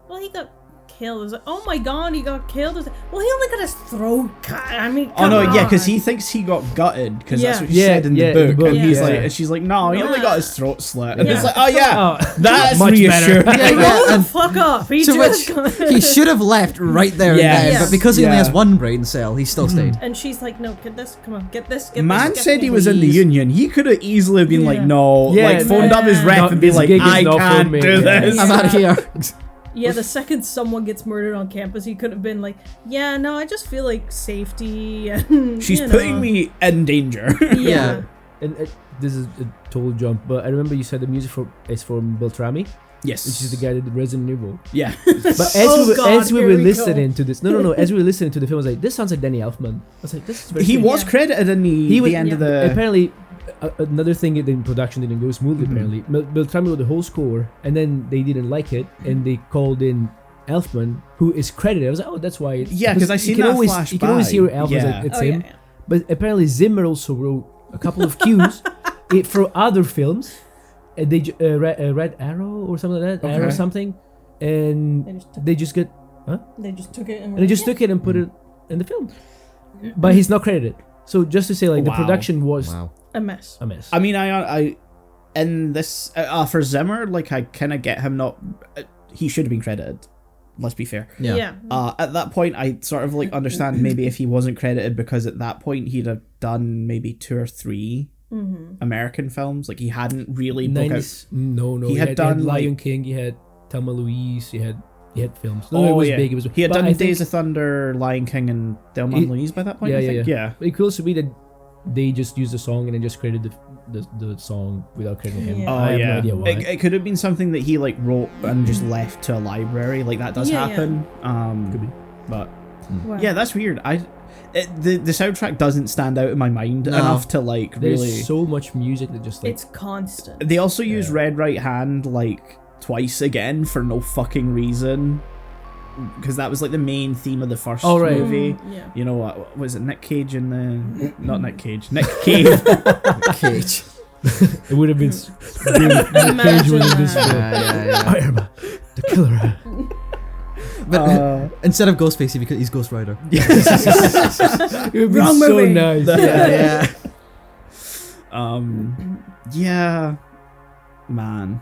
well, he got killed. I was like, oh my god, he got killed. I was like, well, he only got his throat cut. I mean, Oh no, come yeah, because on. he thinks he got gutted because that's Yeah. what he Yeah, said in yeah, the book, and he's yeah. like, and she's like, no, he only got his throat slit, and Yeah. it's like, oh yeah, Oh, that's much better. reassuring. Yeah, Grow yeah. the And fuck up. He to just which got- he should have left right there Yeah. and then, Yeah. but because he only Yeah. has one brain cell, he still stayed. And she's like, no, get this. Come on, get this. Get Man this, get said he this. was in the please. union. He could have easily been like, Yeah. no, Yeah, like phoned up his yeah. rep No, and be this like, gig is I not for can't me. do Yeah. this. I'm out of here. Yeah, the second someone gets murdered on campus, he could have been like, yeah, no, I just feel like safety and She's you putting know. me in danger. Yeah. And this is a total jump, but I remember you said the music is from Beltrami, Yes. which is the guy that did Resident Evil. Yeah. But as Oh, we were, God, as we here were we listening go. to this, no, as we were listening to the film, I was like, this sounds like Danny Elfman. I was like, this is very He strange. was Yeah. credited in He was- the end of yeah. the. Apparently, another thing in production didn't go smoothly. Mhm. Apparently, Beltrami wrote the whole score, and then they didn't like it, and they called in Elfman, who is credited. I was like, oh, that's why. Yeah, 'cause I you seen can that always, flash You can always by. hear Elfman's Yeah. like it's Oh, him. yeah. But apparently Zimmer also wrote a couple of cues for other films. They Red Arrow or something like that, Arrow Okay. something, and They just took, they just got they just took it and they just took it and put it in the film. But he's not credited. So just to say, like the Wow. production was Wow. a mess. a mess. I mean, I in this for Zimmer, like I kind of get him not. He should have been credited. Let's be fair. Yeah. At that point, I sort of like understand maybe if he wasn't credited because at that point he'd have done maybe 2 or 3 American films. Like he hadn't really broke out. 90s, no, He he had had done, Lion like- King, he had Thelma Louise, he had films. No, it was big. It was. He had but done I think- Days of Thunder, Lion King, and Thelma and He- Louise by that point. Yeah, I yeah, think. yeah. But it could also be that they just used the song and then just created the song without crediting him. Yeah. Oh I have yeah, no idea why. It could have been something that he like wrote and just left to a library. Like that does Yeah, yeah. happen. Could be. But Wow. Yeah, that's weird. The soundtrack doesn't stand out in my mind No. enough to like There's really. so much music that just like It's constant. They also use Red Right Hand like twice again for no fucking reason, because that was like the main theme of the first Oh, right. movie. Yeah. You know what was it? Nick Cage in the not Nick Cage, Nick Cave. Cage. it would have been Nick Cage would have been so- Yeah. I am the killer. But instead of Ghostface, because he's Ghost Rider. It would be Wrong so movie. nice. Yeah. Yeah, man.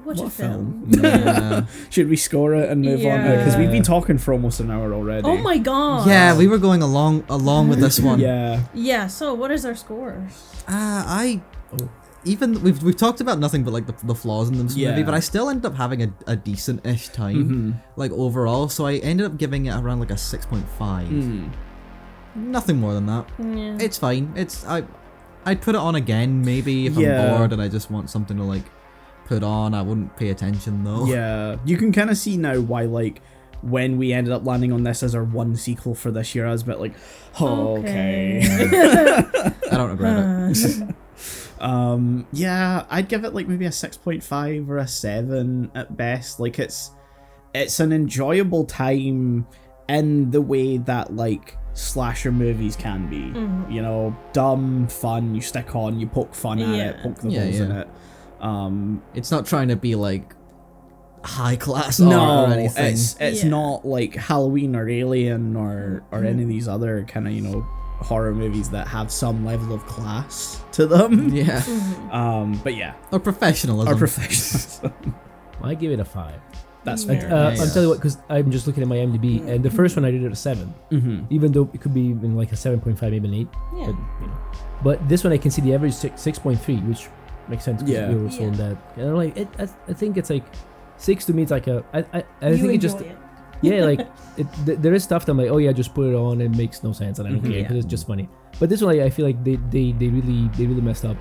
What a What film. Yeah. Should we score it and move on? Because we've been talking for almost an hour already. Oh my god. Yeah, we were going along with this one. Yeah. Yeah, so what is our scores? Even we've talked about nothing but like the flaws in this Yeah. movie, but I still ended up having a decent-ish time, Mm-hmm. like overall. So I ended up giving it around like a 6.5. Mm. Nothing more than that. Yeah. It's fine. I'd put it on again maybe if Yeah. I'm bored and I just want something to like put on. I wouldn't pay attention though. Yeah, you can kind of see now why, like, when we ended up landing on this as our one sequel for this year, I was a bit like, oh, okay. I don't regret it. Yeah, I'd give it like maybe a 6.5 or a 7 at best. Like, it's an enjoyable time in the way that like slasher movies can be. You know, dumb, fun, you stick on, you poke fun at it, Yeah. poke the Yeah, holes in yeah. it. It's not trying to be like high class No, art or anything. it's Yeah. not like Halloween or Alien or any of these other kind of, you know, horror movies that have some level of class to them. Yeah. But yeah, Or professionalism. our professionals. I give it a 5. That's Yeah. fair. Yeah. I'm telling you what, because I'm just looking at my IMDb, and the first one I did it a 7, even though it could be even like a 7.5, maybe an 8. Yeah. But, you know. But this one I can see the average 6.3, which makes sense because Yeah. we were sold Yeah. that. And I'm like, I think it's like 6 to me. It's like a I You think it just enjoy it. yeah, like there is stuff that I'm like, oh yeah, just put it on. It makes no sense, and I don't care Yeah. because it's just funny. But this one, I feel like they really messed up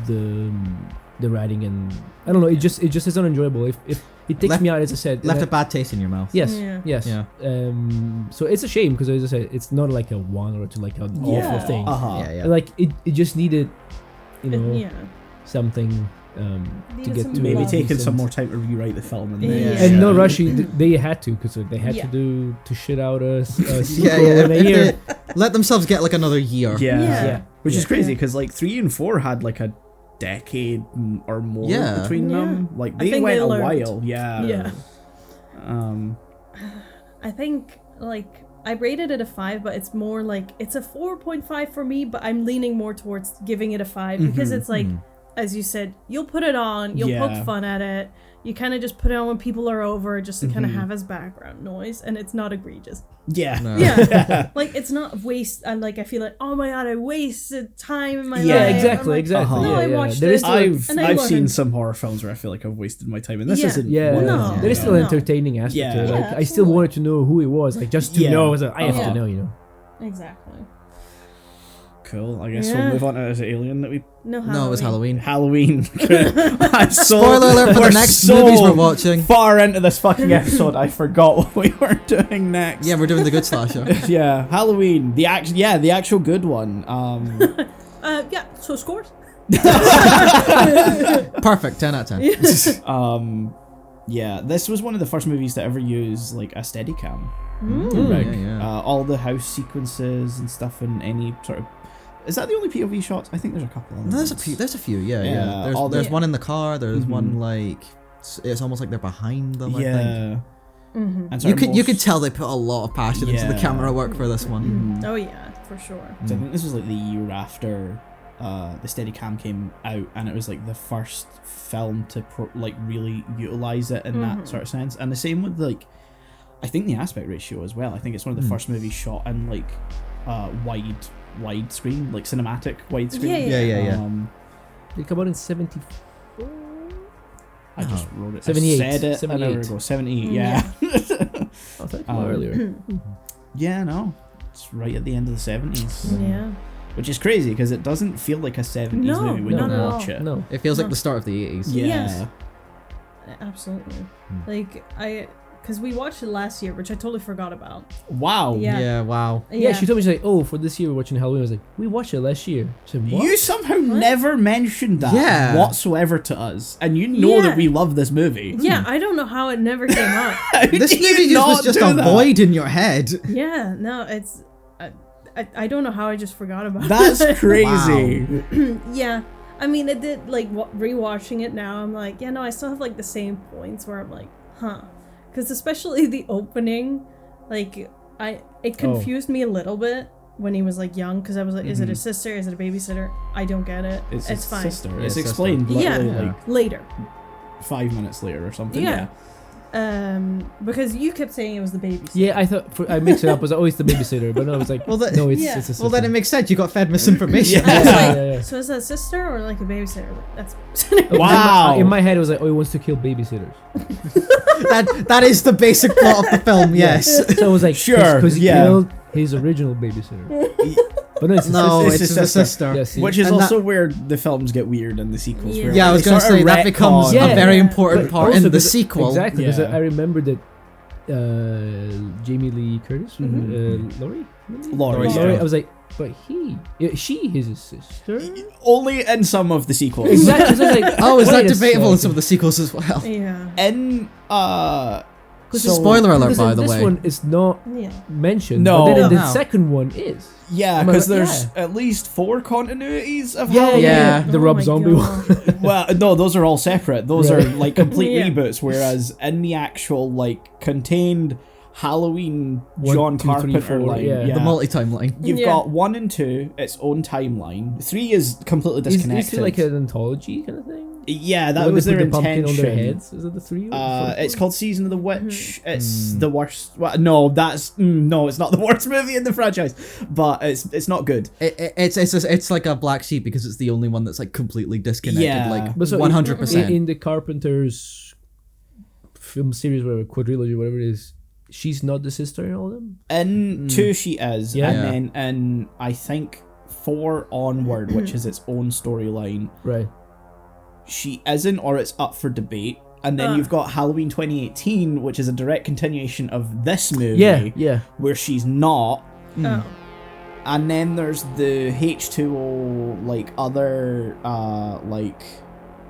the writing, and I don't know. It just is unenjoyable. If it takes Left- me out, as I said, Left and a bad taste in your mouth. yes, Yeah. yes. Yeah. So it's a shame because as I said, it's not like a 1 or 2, like an awful Yeah. thing. Uh-huh. Yeah, yeah. Like it just needed, you know, Yeah. something to Needed get some to Maybe love. taking decent- some more time to rewrite the film and Yeah. And no Yeah. rush. They had to because they had Yeah. to shit out a sequel Yeah, yeah. in a If year. they let themselves get like another year. Yeah. Yeah. Which is Yeah. crazy because like 3 and 4 had like a decade or more Yeah. between them. Like I they think went they a learned. while. Yeah. Yeah. I think like I rated it a 5, but it's more like it's a 4.5 for me, but I'm leaning more towards giving it a 5 because it's like, as you said, you'll put it on, you'll Yeah. poke fun at it, you kind of just put it on when people are over just to kind of have as background noise, and it's not egregious. Yeah. No. Yeah, like it's not waste. And like I feel like, oh my god, I wasted time in my Yeah, life. Yeah, I'm exactly, like, exactly. Uh-huh. No, Yeah, I yeah. watched There it. is still, And I I've seen learned. some horror films where I feel like I've wasted my time, and this Yeah. isn't yeah, one of No. them. there is still No. an entertaining aspect Yeah. to it. Like Yeah, I still absolutely. wanted to know who it was, like just to Yeah. know. I was like, I have Uh-huh. to know, you know. Exactly. Cool. I guess Yeah. we'll move on to is it Alien that we No, No, it was Halloween. Halloween. I'm so, Spoiler alert for we're the next so movies we're watching. Far into this fucking episode, I forgot what we were doing next. Yeah, we're doing the good slasher. Yeah, Halloween. The actual good one. Yeah. So scores. Perfect, 10 out of 10. Yeah, this was one of the first movies to ever use like a Steadicam. Yeah, yeah. All the house sequences and stuff, and any sort of. Is that the only POV shots? I think there's a couple. Of No, there's a few, yeah, Yeah, yeah. all There's the- one in the car, there's Mhm. one like, it's almost like they're behind them, I think. Yeah. And You sort of could most- tell they put a lot of passion into the Yeah. camera work for this one. Oh yeah, for sure. So I think this was like the year after the Steadicam came out, and it was like the first film to like really utilize it in that sort of sense. And the same with like, I think the aspect ratio as well. I think it's one of the first movies shot in like widescreen, like cinematic widescreen. Yeah. It came out in 70. I just wrote it. 78, I said it an hour 78. ago. 78. Yeah. Oh, thank you. Earlier. Yeah. No. It's right at the end of the 70s. Yeah. Which is crazy because it doesn't feel like a 70s No, movie when not you at watch all. it. No. It feels like the start of the 80s. Yeah. Yes. Absolutely. Like because we watched it last year, which I totally forgot about. Wow. Yeah. Yeah, wow. Yeah, she told me, she's like, oh, for this year we're watching Halloween. I was like, we watched it last year. I said, what? You somehow never mentioned that Yeah. whatsoever to us, and you know Yeah. that we love this movie. Yeah, I don't know how it never came up. This Did you movie not was just do a that? void in your head. Yeah, no, it's. I don't know how I just forgot about That's it. crazy. Yeah, I mean, it did, like, rewatching it now, I'm like, yeah, no, I still have, like, the same points where I'm like, huh. Because especially the opening, like, it confused me a little bit when he was, like, young, because I was like, is it a sister, is it a babysitter? I don't get it. It's It's his fine. sister. Yeah, It's sister. explained literally Yeah. like Later. 5 minutes later or something. Yeah. Because you kept saying it was the babysitter. Yeah, I thought I mixed it up. I was like, oh, it's the babysitter, but no, it was like, Well, that- no, it's Yeah. it's a sister. Well, then it makes sense. You got fed misinformation. Yeah. I was like, Yeah. so is that a sister or like a babysitter? Like, that's Wow. In my head, it was like, oh, he wants to kill babysitters. that is the basic plot of the film. Yes. So I was like, Sure, because he yeah. killed his original babysitter. But no, it's a No, sister. It's it's his his sister. sister. Yeah, see? Which is And that- also where the films get weird and the sequels. Yeah. where, Yeah, I like, was they gonna sort of say that becomes retcon- Yeah. a very Yeah. important But part also in the because- sequel. Exactly, because Yeah. I remember that Jamie Lee Curtis, Laurie? Laurie, Laurie, yeah. I was like, but she is his sister? Only in some of the sequels. Exactly. So I was like, Oh, is wait that a debatable in some second. of the sequels as well? yeah. In Spoiler alert, Because by in the this way. one is not Yeah. mentioned. No. But then in the No. second one is. Yeah, I'm because like, there's yeah. at least 4 continuities of Yeah, Halloween. Yeah. The Oh Rob my Zombie God. one. Well, no, those are all separate. Those Right. are like complete Yeah. reboots. Whereas in the actual like contained Halloween 1, John 2, 3, Carpenter 4, line, yeah. The multi-timeline. you've Yeah. got 1 and 2, its own timeline. 3 is completely Is disconnected. it like an anthology kind of thing? Yeah, that Where they was put their the pumpkin intention. on their heads. Is it the 3? It's called Season of the Witch. It's the worst. Well, no, no, it's not the worst movie in the franchise, but it's not good. It's like a black sheep because it's the only one that's like completely disconnected. Yeah. Like But so 100%. in the Carpenter's film series, whatever, quadrilogy, whatever it is, she's not the sister in all of them? In 2 she is, Yeah. and then in I think 4 onward, which is its own storyline, Right. she isn't, or it's up for debate. And then you've got Halloween 2018, which is a direct continuation of this movie, Yeah. where she's not. Oh. And then there's the H2O, like other, like,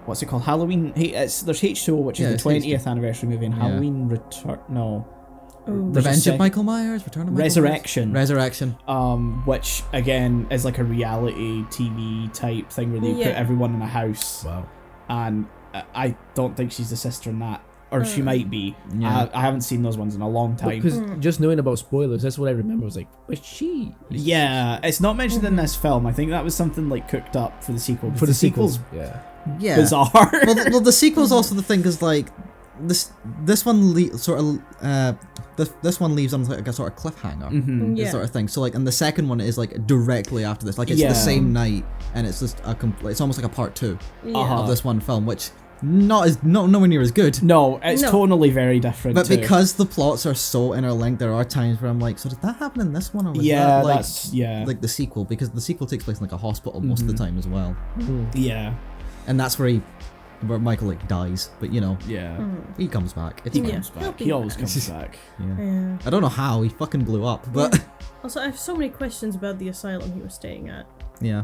what's it called? Halloween. There's H2O, which Yeah, is it's the 20th anniversary movie, and Yeah. Halloween Return. No, Ooh. There's a Revenge of sec- Michael Myers, Return of Michael Resurrection. Myers. Resurrection. Which again is like a reality TV type thing where they put Yeah. everyone in a house, Wow. and I don't think she's the sister in that, or she might be. Yeah. I haven't seen those ones in a long time. Because just knowing about spoilers, that's what I remember. I was like, but she. Yeah, it's not mentioned in this film. I think that was something like cooked up for the sequel. For the sequel's sequels. Yeah. Yeah. bizarre. well, the sequel's also the thing because like this one this one leaves on like a sort of cliffhanger. Mhm. Yeah. Sort of thing. So like, and the second one is like directly after this. Like it's Yeah. the same night, and it's just it's almost like a part 2 Yeah. Uh-huh. of this one film, which nowhere near as good. No, it's No. tonally very different. But too. because the plots are so interlinked, there are times where I'm like, so did that happen in this one, or was yeah, that like that's yeah, like the sequel? Because the sequel takes place in like a hospital most of the time as well, yeah, and that's where Michael like dies. But you know, yeah. he comes back. It's He fine. comes He'll back. be He always back. comes back. Yeah. I don't know how he fucking blew up, but Also, I have so many questions about the asylum he was staying at. yeah.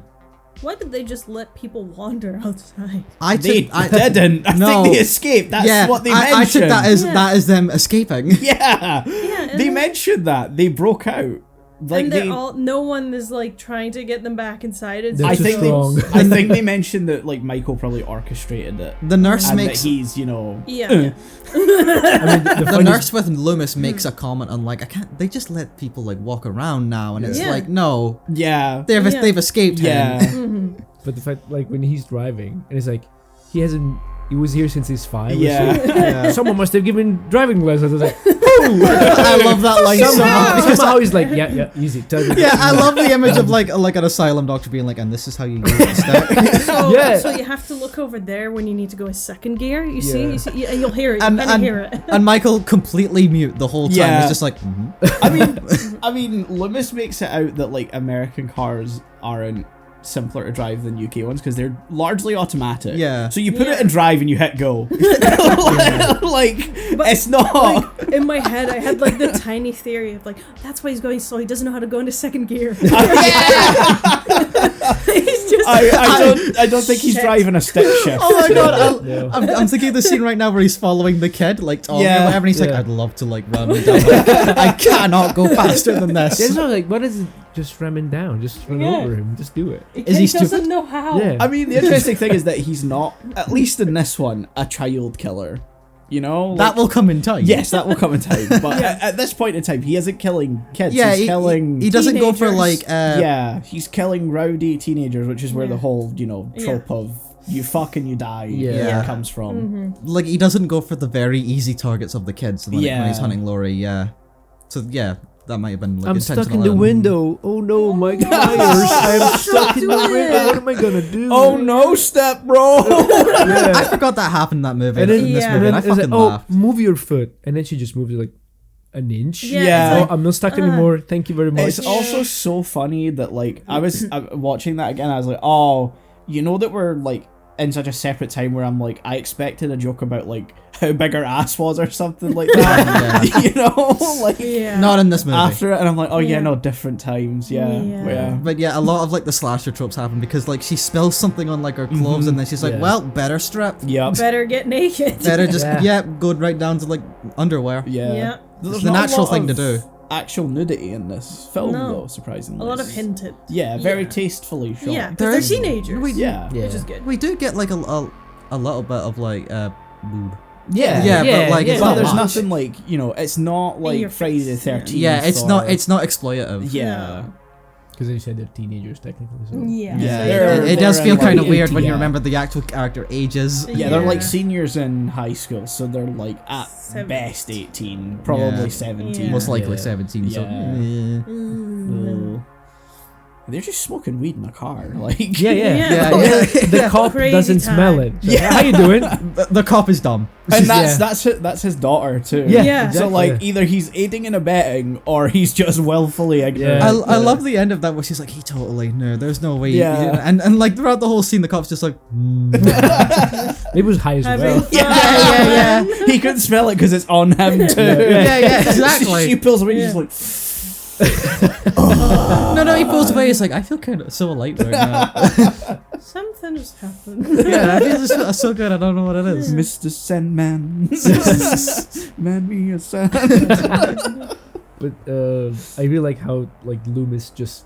Why did they just let people wander outside? They I didn't. I no. think they escaped. That's yeah, what they I mentioned. took that as Yeah. that is them escaping. yeah. Yeah, They and- mentioned that they broke out. Like and they, they're all, no one is like trying to get them back inside. It's They're I too think strong. I think they mentioned that like Michael probably orchestrated it, The nurse and makes that he's yeah. I mean, the the funniest- nurse with Loomis makes a comment on like, I can't. They just let people like walk around now, and it's Yeah. like, no, yeah, they've Yeah. they've escaped yeah. him. But the fact, like, when he's driving, and it's like, he was here since he's 5. or Yeah. so. Yeah. Someone must have given driving lessons. I was like, I love that line so much. somehow he's like, yeah, easy. Tell me. Yeah, I love the image of like an asylum doctor being like, and this is how you use the stick. So, Yeah. so you have to look over there when you need to go a second gear. You see, Yeah. yeah, and you'll hear it. And- You kind of hear it. And Michael completely mute the whole time. Yeah. It's just like, I mean, Loomis makes it out that like American cars aren't simpler to drive than UK ones because they're largely automatic. Yeah. So you put Yeah. it in drive and you hit go. Like it's not. Like, in my head, I had like the tiny theory of like, that's why he's going slow. He doesn't know how to go into second gear. He's just. I don't think he's Shit. driving a stick shift. Oh my god, Yeah. I'm thinking of the scene right now where he's following the kid, like Tommy Yeah. or whatever, and he's like, Yeah. I'd love to like run down. I cannot go faster than It's this. not like, what is it? Just ram him down. Just run Yeah. over him. Just do it. Is he doesn't stupid? know how. Yeah. I mean, the interesting thing is that he's not, at least in this one, a child killer. You know? That Like, will come in time. yes, that will come in time. But at this point in time, he isn't killing kids. Yeah, he's he, killing. he doesn't go for teenagers. like yeah, he's killing rowdy teenagers, which is where the Yeah. whole, Yeah. trope of you fuck and you die Yeah. comes from. like he doesn't go for the very easy targets of the kids when, when Yeah. he's hunting Laurie. Yeah. So yeah, that might have been like I'm stuck in intentional the element. window. Oh no, my no. tires. I'm stuck in the Do it. window. What am I gonna do? Oh no, step bro! Yeah. I forgot that happened in that movie. And then, in this Yeah. movie, and and I then it's fucking like, oh, laughed. move your foot. And then she just moves it like an inch. Yeah, Yeah. it's Oh, I'm not stuck anymore. Thank you very much. It's also so funny that like I was watching that again. I was like, oh, you know that we're like in such a separate time where I'm like, I expected a joke about like how big her ass was or something like that. You know, like Yeah. Not in this movie. after it, and I'm like, oh yeah, Yeah. no, different times. Yeah, Yeah. yeah. But yeah, a lot of like the slasher tropes happen because like she spills something on like her clothes and then she's like, Yeah. well, better strip. Yep. Better get naked. Better just Yeah. go right down to like underwear. Yeah. Yeah. There's It's the not a natural lot thing to of do. Actual nudity in this film, No. though, surprisingly. A lot of It's- hinted. Yeah, very Yeah. tastefully shot. Yeah, 'cause There they're is- teenagers. Yeah. Yeah. Which is good. We do get like a little bit of like boob. Yeah. Yeah, Yeah, but like yeah, it's But not there's much. nothing like, it's not like your Friday the face. 13th. Yeah, it's or- not exploitative. Yeah. Because they said they're teenagers technically. So. Yeah. Yeah, It, they're does in, feel like, kind of weird when you yeah. remember the actual character ages. Yeah, they're like Yeah. seniors in high school, so they're like at 17. best 18, probably Yeah. 17. Yeah. Most likely Yeah. 17. So Yeah. Mm. They're just smoking weed in a car, like Yeah, yeah. Yeah. The cop Crazy doesn't time. smell it. So, Yeah. How you doing? the cop is dumb. and that's Yeah. that's his daughter too. Yeah, Yeah. So exactly. like either he's aiding and abetting or he's just willfully ignorant. Yeah. I love the end of that where she's like, he totally knew. There's no way. Yeah. And like throughout the whole scene, the cop's just like, Maybe it was high as Having well. fun. yeah. He couldn't smell it because it's on him too. Yeah, exactly. she pulls away, Yeah. she's like, No, he pulls away. He's like, I feel kind of so light right now. Something just happened. Yeah, I feel just so good. I don't know what it is. Mr. Sandman, man me a sand. But I really like how like Loomis just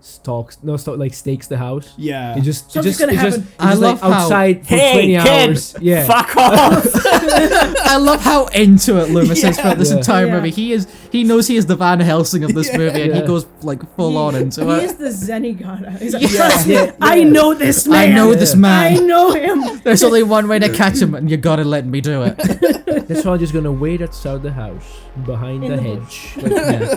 stakes the house. Yeah. It just Something's gonna happen. I just love like how- outside for Hey, 20 kid, hours. Yeah. Fuck off. I love how into it Loomis is throughout this Yeah. entire Yeah. movie. He knows he is the Van Helsing of this Yeah. movie, and he Yeah. goes like full on into He it. is the Zenigata. He's like, Yeah. trust me, Yeah. I know this man. I know this I man. know him. There's only one way to catch him, and you gotta let me do it. That's why I'm just gonna wait outside the house behind In the the hedge. bush. Like, yeah.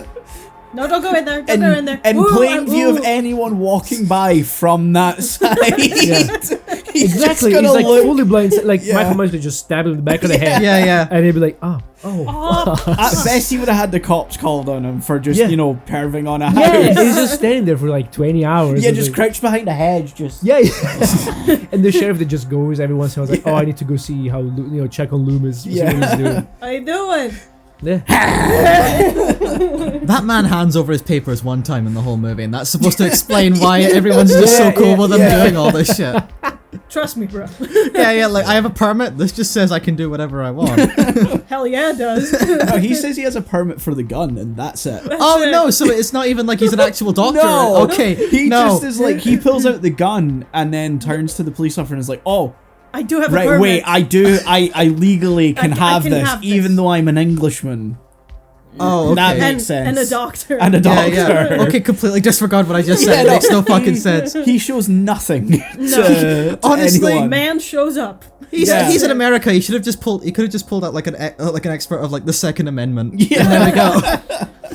No, don't go in there. Don't go in there. In Ooh, plain view ooh. of anyone walking by from that side. He's Exactly. Just He's gonna like look. fully blind. Like Yeah. Michael Myers could just stab him in the back of the head. Yeah, yeah. And he'd be like, oh. Oh, At best, he would have had the cops called on him for just, Yeah. perving on a Yeah, house. he's just standing there for like 20 hours. Yeah, and just like, crouched behind a hedge, just. Yeah, and the sheriff that just goes every once in a while, like, oh, I need to go see how check on Loomis, see what he's doing. how you doing? Yeah, That man hands over his papers one time in the whole movie, and that's supposed to explain why everyone's just so cool with him doing all this shit. Trust me, bro. Yeah, like I have a permit. This just says I can do whatever I want. Hell yeah, it does. No, he says he has a permit for the gun, and that's it. Oh no! So it's not even like he's an actual doctor. No, Okay. He no. just is like, he pulls out the gun and then turns to the police officer and is like, oh, I do have a right, permit. wait, I legally can I have can this, have this. even though I'm an Englishman. Oh, okay. That and, makes sense. and a doctor. And a yeah, doctor. yeah. Okay, completely disregard what I just said. Yeah, It no. makes no fucking sense. He shows nothing No. to Honestly, anyone. Man shows up. He's in America. He should have just pulled. He could have just pulled out like an expert of like the Second Amendment. Yeah. And there we go.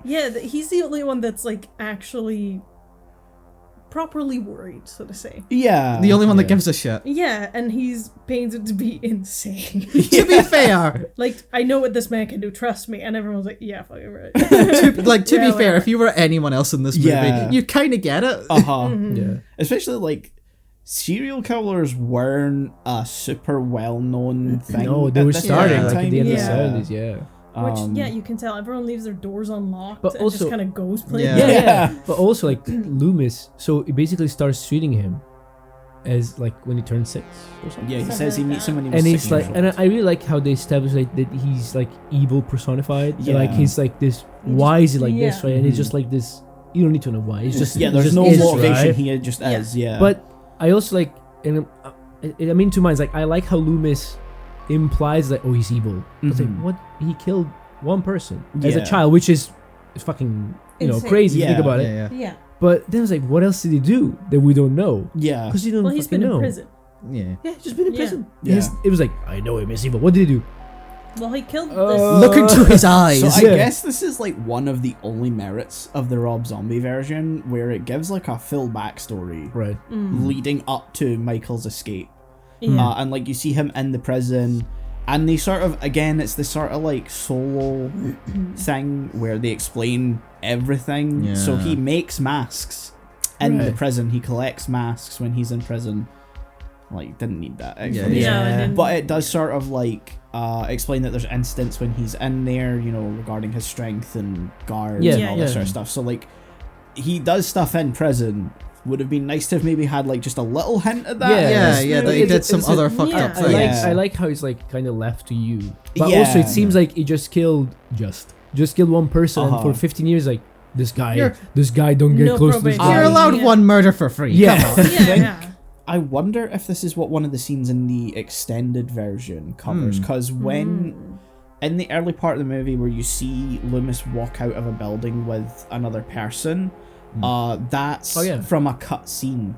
Yeah, he's the only one that's like actually properly worried, so to say. Yeah. The only one that Yeah. gives a shit. Yeah, and he's painted to be insane. To be fair, Like, I know what this man can do, trust me. And everyone's like, yeah, fucking right. to Yeah, be fair, whatever. if you were anyone else in this movie, Yeah. you kind of get it. Uh-huh. Yeah. Especially, like, serial killers weren't a super well-known thing. No, they at were this starting point in like at the end of the Yeah. 70s. Yeah. Which, Um, yeah, you can tell everyone leaves their doors unlocked But and also- just kind of goes places. Yeah. Yeah, Yeah. But also like Loomis, so it basically starts treating him as like when he turns 6 or something. Yeah, he Something says he like meets that. him when he was And 6 he's like, years and old. I really like how they establish like that he's like evil personified. Yeah. Like he's like this. He Why just- is he like this, yeah. right? And he's just like this. You don't need to know why. He's just yeah, he there's just no is, motivation. right? He just Yeah. is, yeah. But I also like, and I'm in two minds. Like I like how Loomis implies that he's evil. It's like Mhm. what he killed one person as a Yeah. child, which is fucking Insane. crazy. If you think Yeah. about it. Yeah, Yeah. But then it's like, what else did he do that we don't know? yeah. Because you don't Well, he's fucking been know. in prison. yeah. Yeah, he's just been in Yeah. prison. Yeah. It was like, I know him as evil. What did he do? Well, he killed Uh, this. Look into his eyes. So I Yeah. guess this is like one of the only merits of the Rob Zombie version where it gives like a full backstory Right. leading up to Michael's escape. Yeah. And like you see him in the prison and they sort of, again, it's this sort of like solo thing where they explain everything. So Yeah. he makes masks in the Right. prison. He collects masks when he's in prison. Like, didn't need that Yeah, explanation. Yeah, I didn't- But it does sort of like explain that there's instance when he's in there, you know, regarding his strength and guards Yeah, and all this yeah. sort of stuff. So like he does stuff in prison. Would have been nice to have maybe had like just a little hint of that. Yeah. Yeah, This yeah, movie. they did some it's a- other fucked yeah, up I I things. like Yeah. I like how it's like kind of left to you, but Yeah. also it seems like he just killed one person and Uh-huh. for 15 years. Like this guy You're- don't get no close to this probation. guy. You're allowed Yeah. one murder for free. Yeah. Come on. Yeah, think- yeah. I wonder if this is what one of the scenes in the extended version covers. Because when in the early part of the movie where you see Loomis walk out of a building with another person, that's Oh, yeah. from a cut scene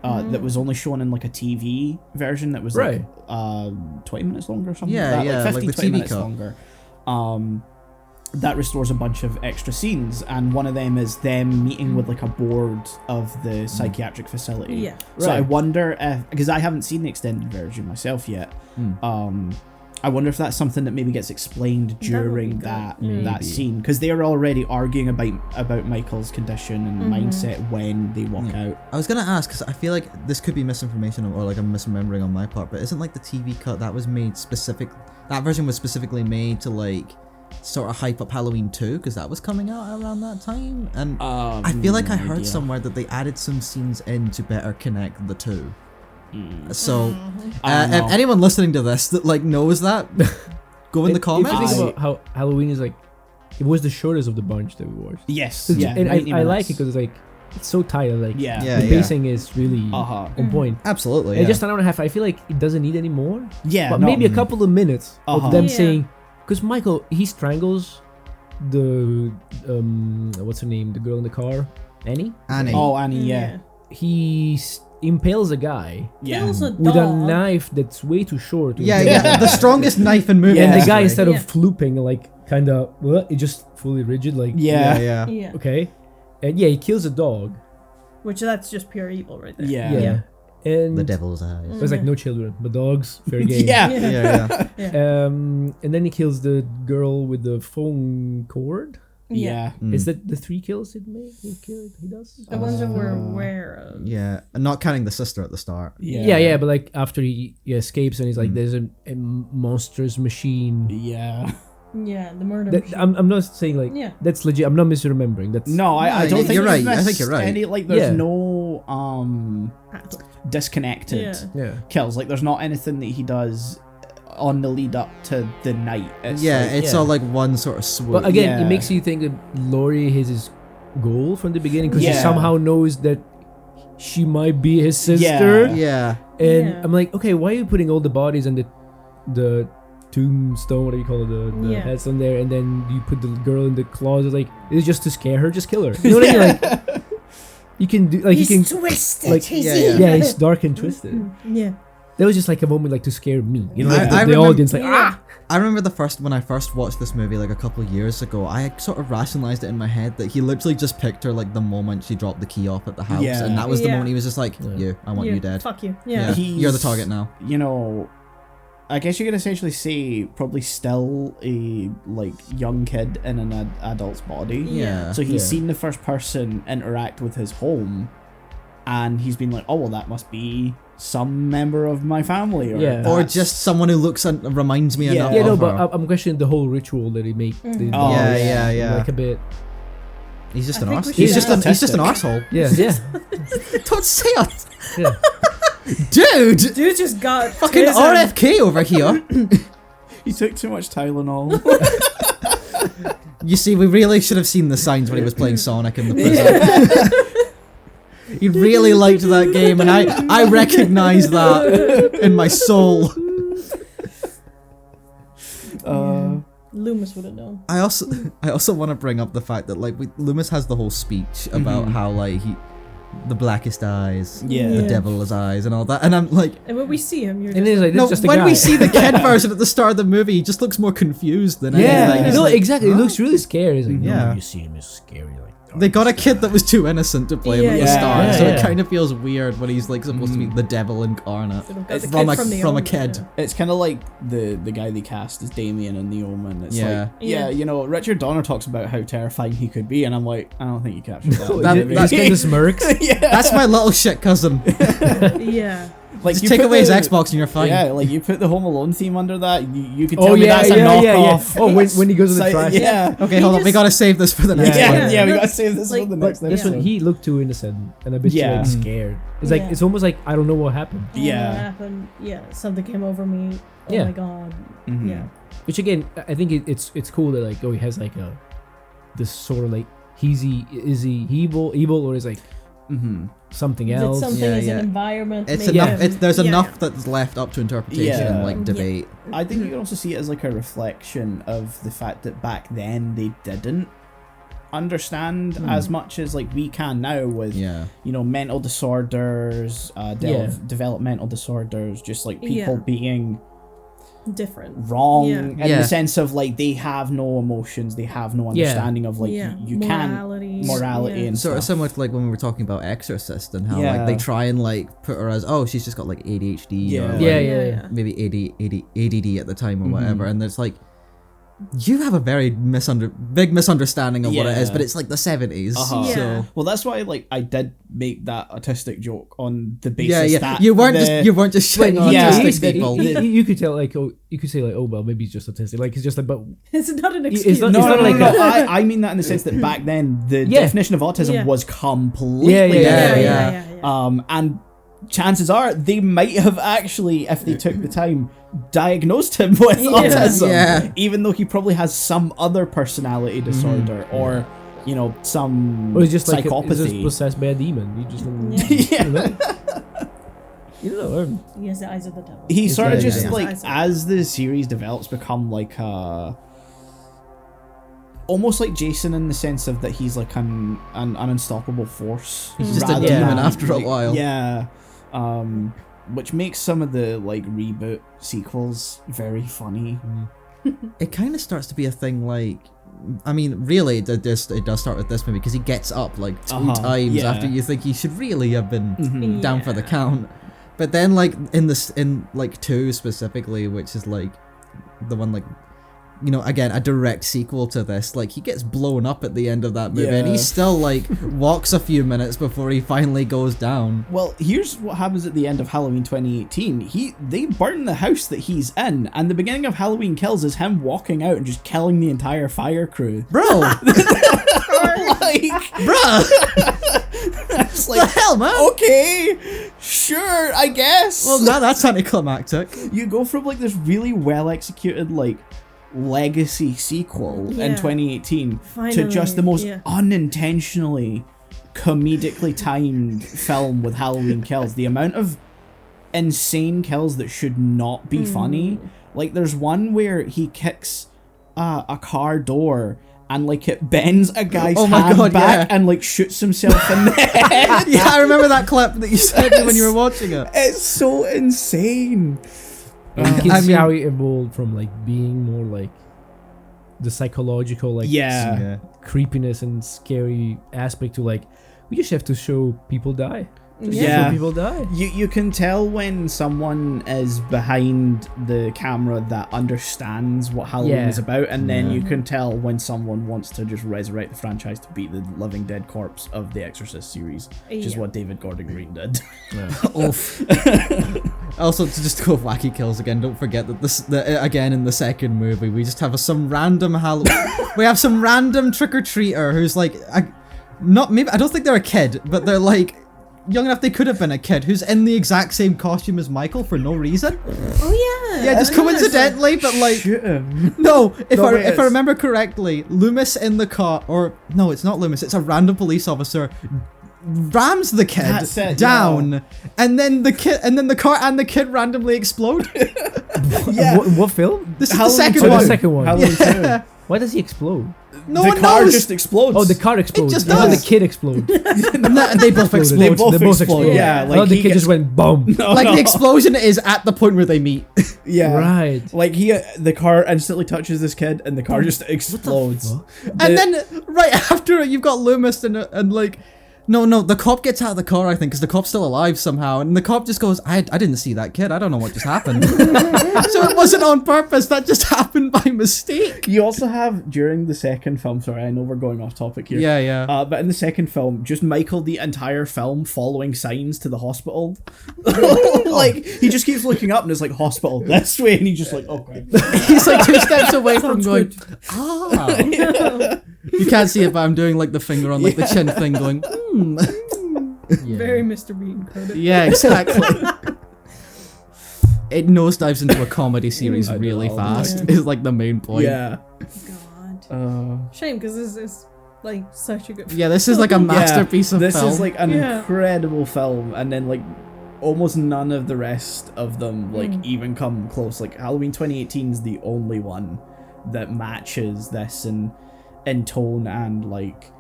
that was only shown in like a TV version that was Right. like 20 minutes longer or something. Yeah, like that, yeah, like 15, the 20 TV minutes cut. longer. That restores a bunch of extra scenes, and one of them is them meeting with like a board of the psychiatric facility. Yeah. So I Right. wonder if, because I haven't seen the extended version myself yet, I wonder if that's something that maybe gets explained would be during good. that Maybe. scene, because they are already arguing about Michael's condition and mindset when they walk out. I was gonna ask because I feel like this could be misinformation or like I'm misremembering on my part, but isn't like the TV cut that was made that version was specifically made to like sort of hype up Halloween 2 because that was coming out around that time, and I feel like I no heard idea. somewhere that they added some scenes in to better connect the two. So I don't if know. anyone listening to this that like knows that, go in the If comments. you think about how Halloween is like, it was the shortest of the bunch that we watched. Yes, So yeah, and 90 I like minutes. it because it's like it's so tight. Like Yeah. Yeah. the pacing is really Uh-huh. on point. Absolutely, And yeah. just an hour and a half. I feel like it doesn't need any more. Yeah, But no, maybe a couple of minutes Uh-huh. of them Yeah. saying, because Michael he strangles the what's her name, the girl in the car, Annie. Annie. Oh, Annie, yeah. He impales a guy Yeah. Kills a with a dog. knife that's way too short. to yeah, impale. yeah, the strongest knife in movie. Yeah, and the Yeah. guy instead of Yeah. flooping like kind of it just fully rigid like Yeah. yeah. Yeah. okay, and yeah he kills a dog. Which that's just pure evil right there. Yeah. Yeah, and The devil's eyes. it was like no children but dogs, fair game. Yeah. Yeah, yeah. And then he kills the girl with the phone cord. Yeah. Is that the 3 kills he made? He does. The ones that we're aware of. Yeah, and not counting the sister at the start. Yeah, but like after he escapes and he's like, there's a monstrous machine. Yeah. Yeah, the murder That, machine. I'm not saying like Yeah. that's legit. I'm not misremembering. That's No, I No, don't think you're you've right. I think missed you're right. Any, like, there's Yeah. no Ah, disconnected Yeah. yeah. kills. Like, there's not anything that he does on the lead up to the night. It's Yeah, like, it's yeah. all like one sort of swoop. But again, Yeah. it makes you think that Laurie is his goal from the beginning because he Yeah. somehow knows that she might be his sister. Yeah. yeah, And Yeah. I'm like, okay, why are you putting all the bodies and the tombstone, what do you call it, the Yeah. heads on there, and then you put the girl in the closet? Like, it's just to scare her, just kill her. You know what I mean? Like, you can do like He's you can twisted. like he's yeah, evil. yeah, it's dark and twisted. Yeah. That was just like a moment like to scare me. You know, I- like I the remember- audience like ah. I remember when I first watched this movie like a couple of years ago, I sort of rationalized it in my head that he literally just picked her like the moment she dropped the key off at the house, Yeah. and that was the Yeah. moment he was just like, I want you dead. Fuck you. Yeah, Yeah. you're the target now. You know, I guess you could essentially say probably still a like young kid in an adult's body. Yeah. So he's Yeah. seen the first person interact with his home, and he's been like, "Oh well, that must be some member of my family," or Yeah. Or "That's-" just someone who looks and reminds me Yeah. enough Yeah, no, of but her. I'm questioning the whole ritual that he made. Oh, yeah, yeah. Like a bit. He's just I an think arse. we He's should just an ask- arsehole. Yeah, yeah, Don't say it, yeah. dude. Dude just got Fucking tism. RFK over here. He took too much Tylenol. You see, we really should have seen the signs when he was playing Sonic in the prison. He really liked that game, and I recognize that in my soul. Loomis would have known. I also want to bring up the fact that like Loomis has the whole speech about how like the blackest eyes, Yeah. the devil's eyes, and all that, and I'm like, And when we see him, you're And just then it's like, no. this is just a When guy. we see the kid version at the start of the movie, he just looks more confused than yeah, anything. It's no, like, exactly. huh? It looks really scary. It's like, Yeah. no, you see him as scary. Like They got a kid that was too innocent to play him at the Yeah, start, yeah, so yeah. it kind of feels weird when he's like supposed to be the devil incarnate Should've got the from kid a from the from a Omen, kid. yeah. It's kind of like the guy they cast as Damien in The Omen. It's Yeah. like, Yeah. you know, Richard Donner talks about how terrifying he could be, and I'm like, I don't think you captured that. That's kind of smirks. That's my little shit cousin. Yeah. like Just you take put away his the- Xbox and you're fine. Yeah, like you put the Home Alone theme under that, you could tell Oh me yeah, that's a yeah, yeah, yeah. knockoff. Oh, when he goes to the So- trash. yeah. Okay, He hold on. We just- gotta save this for the next Yeah, one. yeah, we No, gotta save this like- for the but next This episode. one, he looked too innocent and a bit Yeah. like scared. It's like Yeah. it's almost like I don't know what happened. Oh, Yeah. what happened? Yeah, something came over me. Oh Yeah. my god. Mhm. Yeah. Which again, I think it's cool that like he has like a this sort of like is he evil or is like Mm-hmm. something That else? something Yeah, is yeah. an environment. It's maybe enough. him- There's yeah. enough that's left up to interpretation Yeah. and like Yeah. debate. I think you can also see it as like a reflection of the fact that back then they didn't understand as much as like we can now with Yeah. you know mental disorders, Yeah. developmental disorders, just like people Yeah. being Different. wrong Yeah. in Yeah. the sense of like they have no emotions, they have no Yeah. understanding of like Yeah. you can't morality Yeah. and Sort of stuff. similar to like when we were talking about Exorcist and how Yeah. like they try and like put her as she's just got like ADHD Yeah. or like, Yeah. maybe ADD at the time or whatever, and it's like you have a very big misunderstanding of what it is, Yeah. but it's like the 70s. Uh-huh. Yeah. So Well, that's why like I did make that autistic joke on the basis yeah, yeah. that You weren't the- just shitting on yeah, autistic people. You could tell like you could say like well maybe he's just autistic like it's just like but It's not an It's excuse. not- No, no, no, like no, a- I mean that in the sense that back then the Yeah. definition of autism Yeah. was completely Yeah, different. yeah. And chances are they might have actually, if they took the time, diagnosed him with Yeah. autism. Yeah. Even though he probably has some other personality disorder or, you know, some or it's just like it's just psychopathy. possessed by a demon. You just Yeah. you know. You know, He has the eyes of the devil. He sort Yeah, of yeah, just yeah. like as the series develops become like almost like Jason in the sense of that he's like an unstoppable force. He's just a rather demon than, after a like- while. Yeah. Which makes some of the like reboot sequels very funny. It kind of starts to be a thing like, I mean, really, it does start with this movie because he gets up like 2 Uh-huh, times yeah. after you think he should really have been Mhm. down for the count. But then, like in like 2 specifically, which is like the one like, you know, again a direct sequel to this, like he gets blown up at the end of that movie, and he Yeah. still like walks a few minutes before he finally goes down. Well, here's what happens at the end of Halloween 2018. They burn the house that he's in, and the beginning of Halloween Kills is him walking out and just killing the entire fire crew. Bro, Like, bruh, it's the like, hell, man. okay, sure, I guess. Well, now that's anticlimactic. You go from like this really well executed like legacy sequel in Yeah. 2018 to Finally, just the most yeah. unintentionally comedically timed film with Halloween Kills. The amount of insane kills that should not be funny. Like there's one where he kicks a car door and like it bends a guy's Oh my hand God, back yeah. and like shoots himself in the head. Yeah, I remember that clip that you sent me when you were watching it. It's so insane. You can I see mean- how it evolved from like being more like the psychological like Yeah. creepiness and scary aspect to like we just have to show people die. Just Yeah. show people die. You can tell when someone is behind the camera that understands what Halloween Yeah. is about, and then Yeah. you can tell when someone wants to just resurrect the franchise to beat the living dead corpse of the Exorcist series, which is Yeah. what David Gordon Green did. Oof. Also, to just go wacky kills again, don't forget that again in the second movie we just have some random we have some random trick-or-treater who's like not maybe I don't think they're a kid, but they're like young enough they could have been a kid who's in the exact same costume as Michael for no reason. Oh yeah. Yeah, just coincidentally, but like Shoot him. no, if No, I wait, if I it's- remember correctly, Loomis in the car, or no, it's not Loomis, it's a random police officer, rams the kid That's it, down, and then the car and the kid randomly explode. Yeah. What film? This is Halloween the second two. Oh, one. the second one. Halloween Yeah. Why does he explode? No the one car knows. just explodes. Oh, the car explodes. just Not does. the kid explodes. And they both Exploded. explode. They both They both explode. explode. Yeah, Yeah. like the he kid gets- just went boom. No, Like no. the explosion is at the point where they meet. Yeah. Right. Like the car instantly touches this kid, and the car just explodes. And then right after it, you've got Loomis and like. No, the cop gets out of the car, I think, because the cop's still alive somehow, and the cop just goes, I didn't see that kid, I don't know what just happened. So it wasn't on purpose, that just happened by mistake. You also have during the second film. Sorry, I know we're going off topic here. Yeah. But in the second film, just Michael the entire film following signs to the hospital. Like he just keeps looking up and it's like hospital this way, and he's just like, okay. He's like 2 steps away from Sounds going, good. ah. You can't see it, but I'm doing like the finger on like the chin thing going, Yeah. Very Mr. Bean credit. Yeah, exactly. It nosedives into a comedy series I really know. fast, Yeah. is like the main point. Yeah. God. Shame, because this is like such a good. Yeah, this is like a masterpiece of this film. is like an Yeah. incredible film, and then like almost none of the rest of them like Mm. even come close. Like Halloween 2018 is the only one that matches this in tone and like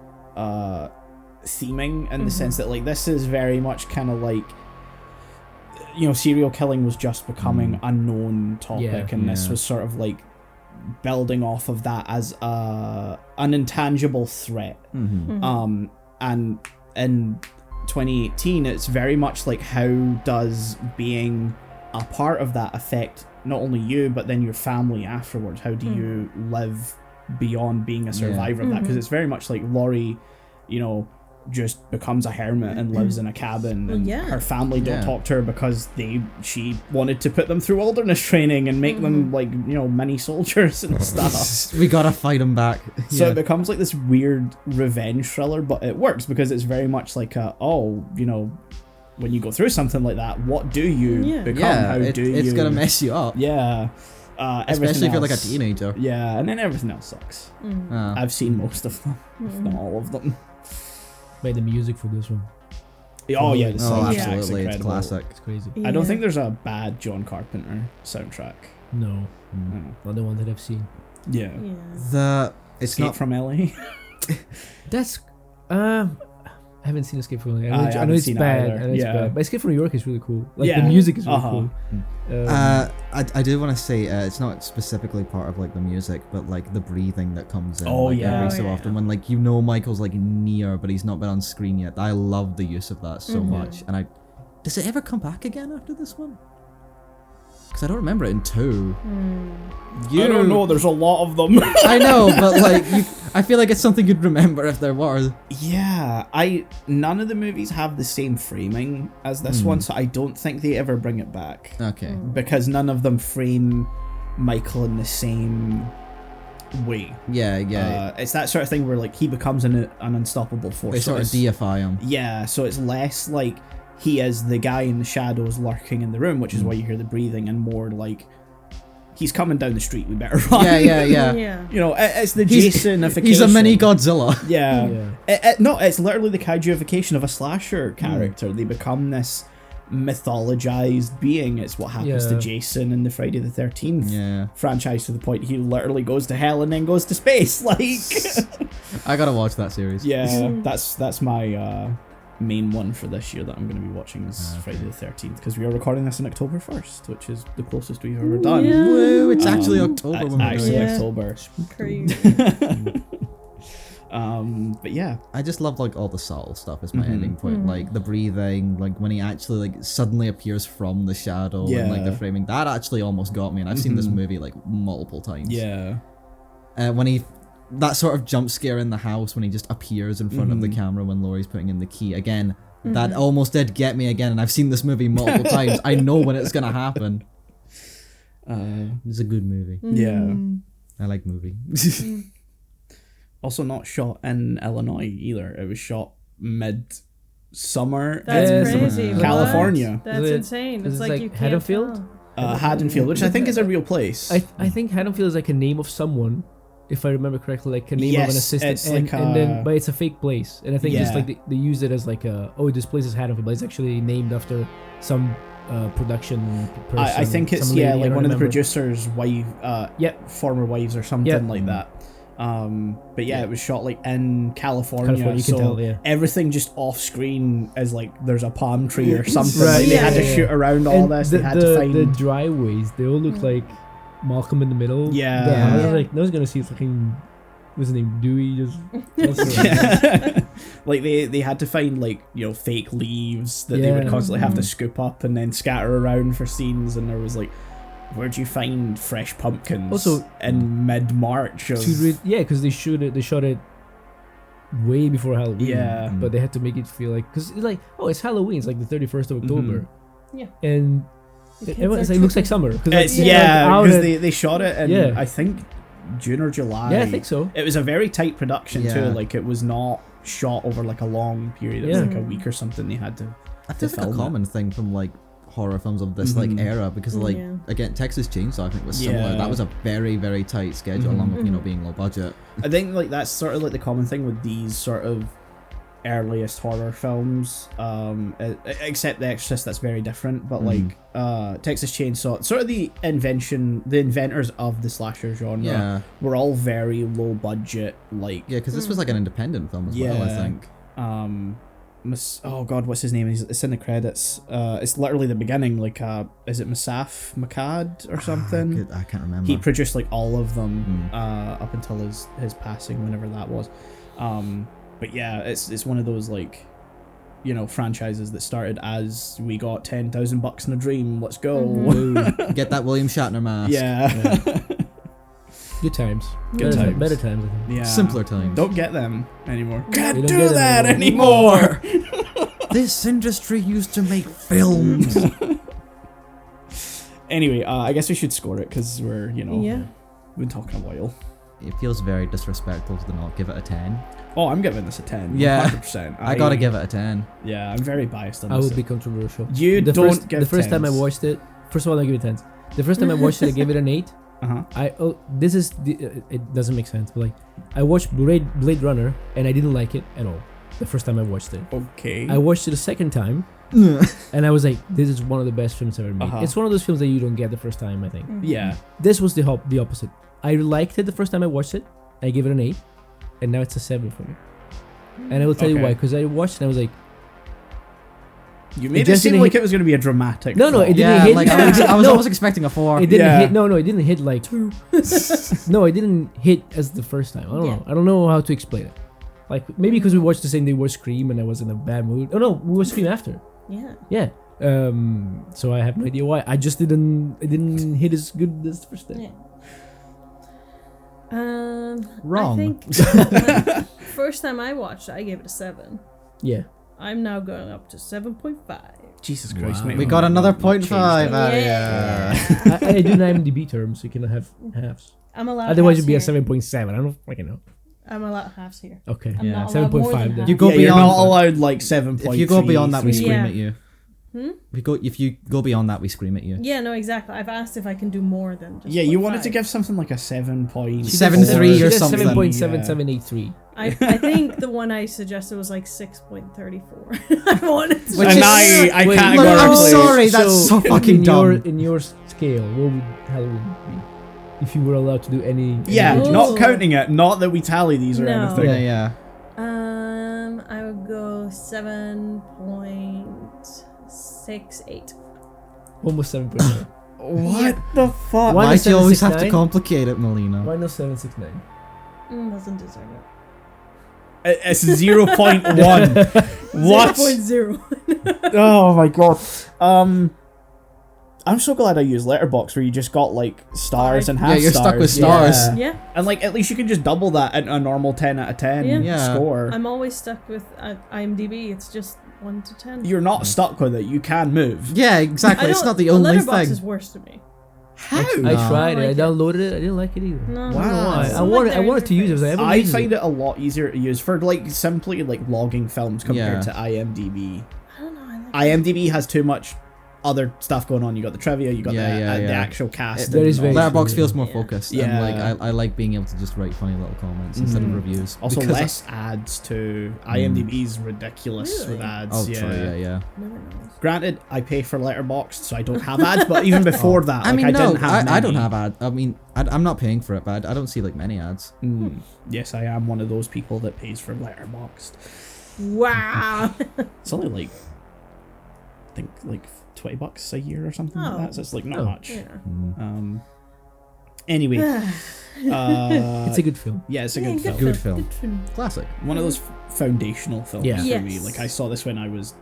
theming, in the sense that like this is very much kind of like, you know, serial killing was just becoming a known topic, Yeah, and this yeah. was sort of like building off of that as an intangible threat. Mhm. And in 2018, it's very much like, how does being a part of that affect not only you but then your family afterwards? How do you live beyond being a survivor of that? Because it's very much like Laurie, you know, just becomes a hermit and lives in a cabin, and yeah. her family don't Yeah. talk to her because she wanted to put them through wilderness training and make them like, you know, mini soldiers and stuff. We gotta fight him back. So Yeah. it becomes like this weird revenge thriller, but it works because it's very much like you know, when you go through something like that, what do you Yeah. become? Yeah, How do it's you? gonna mess you up. Yeah. Everything Especially if you're like a else- teenager. Yeah, and then everything else sucks. Ah. I've seen most of them, if not all of them. Made the music for this one. Oh yeah, the Oh, soundtrack's absolutely, it's incredible. classic. It's crazy. I don't think there's a bad John Carpenter soundtrack. No, No. not the one that I've seen. Yeah. The it's Escape not from LA. That's I haven't seen Escape from New York. I I know haven't it's seen it bad. either. I know it's Yeah. bad. But Escape from New York is really cool. Like Yeah. the music is really Uh-huh. cool. I do want to say it's not specifically part of like the music, but like the breathing that comes in. Oh, like, yeah. every Oh, so yeah. often when like you know Michael's like near, but he's not been on screen yet. I love the use of that so much, and does it ever come back again after this one? Because I don't remember it in 2. I don't know. There's a lot of them. I know, but like I feel like it's something you'd remember if there were. Yeah, none of the movies have the same framing as this one, so I don't think they ever bring it back Okay. because none of them frame Michael in the same way. Yeah. It's that sort of thing where like he becomes an unstoppable force. They So sort of it's- deify him. Yeah, so it's less like he is the guy in the shadows lurking in the room, which is why you hear the breathing, and more like he's coming down the street, we better run. Yeah. Yeah. You know, it's the He's- Jasonification. He's a mini Godzilla. Yeah. Yeah. No, it's literally the kaijuification of a slasher character. They become this mythologized being. It's what happens to Yeah. Jason in the Friday the 13th Yeah. franchise, to the point he literally goes to hell and then goes to space. Like, I gotta watch that series. yeah, that's my main one for this year that I'm going to be watching is Friday the 13th, because we are recording this on October 1st, which is the closest we've ever done. Yeah. Woo, it's actually Um, October It's when we're actually doing Yeah. October. Crazy. But yeah, I just love like all the subtle stuff as my Mhm. ending point, like the breathing, like when he actually like suddenly appears from the shadow, and like the Yeah. framing. That actually almost got me, and I've seen this Mhm. movie like multiple times. yeah, When he, that sort of jump scare in the house when he just appears in front of the Mhm. camera when Laurie's putting in the key again. That almost did get me again, and I've seen this movie multiple times. I know when it's gonna happen. It's a good movie. yeah. I like movie. Also not shot in Illinois either. It was shot mid-summer That's Yeah, in crazy. some- California. What? That's Is it- insane. is It's it like like you can't Haddonfield? tell. Haddonfield, which I think is a real place. I think Haddonfield is like a name of someone, if I remember correctly, like a name of an Yes, assistant, it's and, like and then a- but it's a fake place, and I think just Yeah. like they use it as like a this place is Haddonfield, but it's actually named after some production person. I think it's some lady, I like don't one of the remember. producers' wife, Yep. former wives or something Yep. like that. But yeah, it was shot like in California, California, you so can tell, yeah. everything just off screen is like there's a palm tree or something. Right. Like they had to Yeah. shoot around all And this. the, They had the, to find the driveways. They all look like Malcolm in the Middle. Yeah. The house, Yeah. like no one's gonna see fucking what's his name, Dewey. Just like they had to find like, you know, fake leaves that they would Yeah. constantly have to scoop up and then scatter around for scenes, and there was like, where'd you find fresh pumpkins Also- in mid-March of because they shot it way before Halloween. Yeah. but they had to make it feel like because it's like it's Halloween. It's like the 31st of October. Yeah. And The kids everyone's are like, it looks like tripping. summer. 'Cause, It's, like, yeah, out because at- they shot it in Yeah. I think June or July. yeah, I think so. It was a very tight production Yeah. too. Like it was not shot over like a long period. It was Yeah. like a week or something. They had to. I feel like a film it. common thing from like horror films of this like Mhm. era, because like Yeah. again Texas Chainsaw I think was similar. Yeah. That was a very very tight schedule, Mhm. along with being low budget. I think like that's sort of like the common thing with these sort of earliest horror films. Except The Exorcist, that's very different. But like Texas Chainsaw, sort of the inventors of the slasher genre Yeah, were all very low budget. Like yeah, because this was like an independent film as well. I Yeah. think. Oh god, what's his name? It's in the credits. It's literally the beginning. Like, is it Masaf Makad or something? I can't remember. He produced like all of them up until his passing, whenever that was. But yeah, it's one of those like, you know, franchises that started as we got $10,000 in a dream. Let's go. Woo. Get that William Shatner mask. Yeah. Good times. Good times. Better times. I think. Yeah. Simpler times. Don't get them anymore. Can't don't do get them that anymore. anymore. This industry used to make films. Anyway, I guess we should score it because we're, you know, Yeah. we've been talking a while. It feels very disrespectful to not give it a 10. Oh, I'm giving this a 10. Yeah. 100%. I gotta give it a 10. Yeah, I'm very biased on I this. would be controversial. You the don't first, give the first time I 10s. watched it. First of all, I give it 10s. The first time I watched it, I gave it an 8. Uh-huh. This is it doesn't make sense, but like I watched Blade Runner and I didn't like it at all. The first time I watched it, Okay. I watched it a second time, and I was like, "This is one of the best films ever made." Uh-huh. It's one of those films that you don't get the first time. I think Yeah. this was the opposite. I liked it the first time I watched it. I gave it an 8, and now it's a 7 for me. And I will tell you Okay. why, because I watched and I was like, You made it just seem didn't like hit- it was going to be a dramatic No, film. it didn't Yeah, hit. like I was, I was No. always expecting a 4. it didn't Yeah. hit. No, it didn't hit like 2. No, it didn't hit as the first time. I don't know. I don't know how to explain it. Like maybe because we watched the same day we watched Scream and I was in a bad mood. Oh no, we watched Scream after. Yeah. Yeah. So I have no idea why. I just didn't. It didn't hit as good as the first time. Yeah. Wrong. I think first time I watched it, I gave it a 7. Yeah. I'm now going up to 7.5. Jesus Christ, mate. We got another Not changed 0.5 it. out of Yeah. ya. I do an IMDb term, so you can have halves. I'm allowed. Otherwise, halves it'd be a here. 7.7. I don't fucking know. I'm allowed halves here. Okay. I'm Yeah, not allowed more than 7.5 then. half. You go Yeah, you're beyond not allowed like 7.3. If you go beyond that, we Yeah. scream at you. If you go beyond that, we scream at you. Yeah, no, exactly. I've asked if I can do more than just Yeah, you wanted to 0.5. give something like a 7.7 7.3 or something. 7.7783. I think the one I suggested was like 6.34. I wanted to. Which And is- I Wait, categorically. Look, I'm sorry, that's so fucking in dumb. in your scale, what would Halloween be? If you were allowed to do any... Yeah, Ooh. not counting it. Not that we tally these or No. anything. Yeah. I would go 7.68. Almost 7.9. What the fuck? Why Why not do you always have to 769? complicate it, Melina? Why not 769? Doesn't deserve it. It's 0.1. What? 0.0. Oh my god. I'm so glad I used Letterboxd where you just got like stars and half Yeah, you're stars. stuck with stars. Yeah. Yeah, And like at least you can just double that into a normal 10 out of 10 Yeah. score. I'm always stuck with IMDb. It's just 1 to 10. You're not stuck with it. You can move. Yeah, exactly. It's not the only Letterboxd thing. is worse to me. How? I tried I it. I like it. downloaded it. I didn't like it either. No, I don't know Wow. why. It's I like wanted. I their wanted to use it. 'cause I interface. haven't I used find it. it a lot easier to use for like simply like logging films compared Yeah. to IMDb. I don't know. I like IMDb has too much other stuff going on. You got the trivia, you got the Yeah. actual cast. There and is all very that. Letterboxd true. feels more Yeah. focused. Yeah. And like I like being able to just write funny little comments instead of reviews. Also, because less ads too. IMDb's ridiculous with Really? ads. Oh, yeah. true. Yeah. no one knows. Granted, I pay for Letterboxd, so I don't have ads. But even before that, I like, mean, I no, didn't have. I don't many. have ads. I mean, I'm not paying for it, but I don't see like many ads. Yes, I am one of those people that pays for Letterboxd. Wow. It's only like, I think like $20 a year or something like Oh. that. So it's like not Oh. much. Yeah. Anyway, It's a good film. yeah, it's a Yeah, good film. Good film. Good film. Classic. One of those foundational films Yeah. for me. Yes. Like I saw this when I was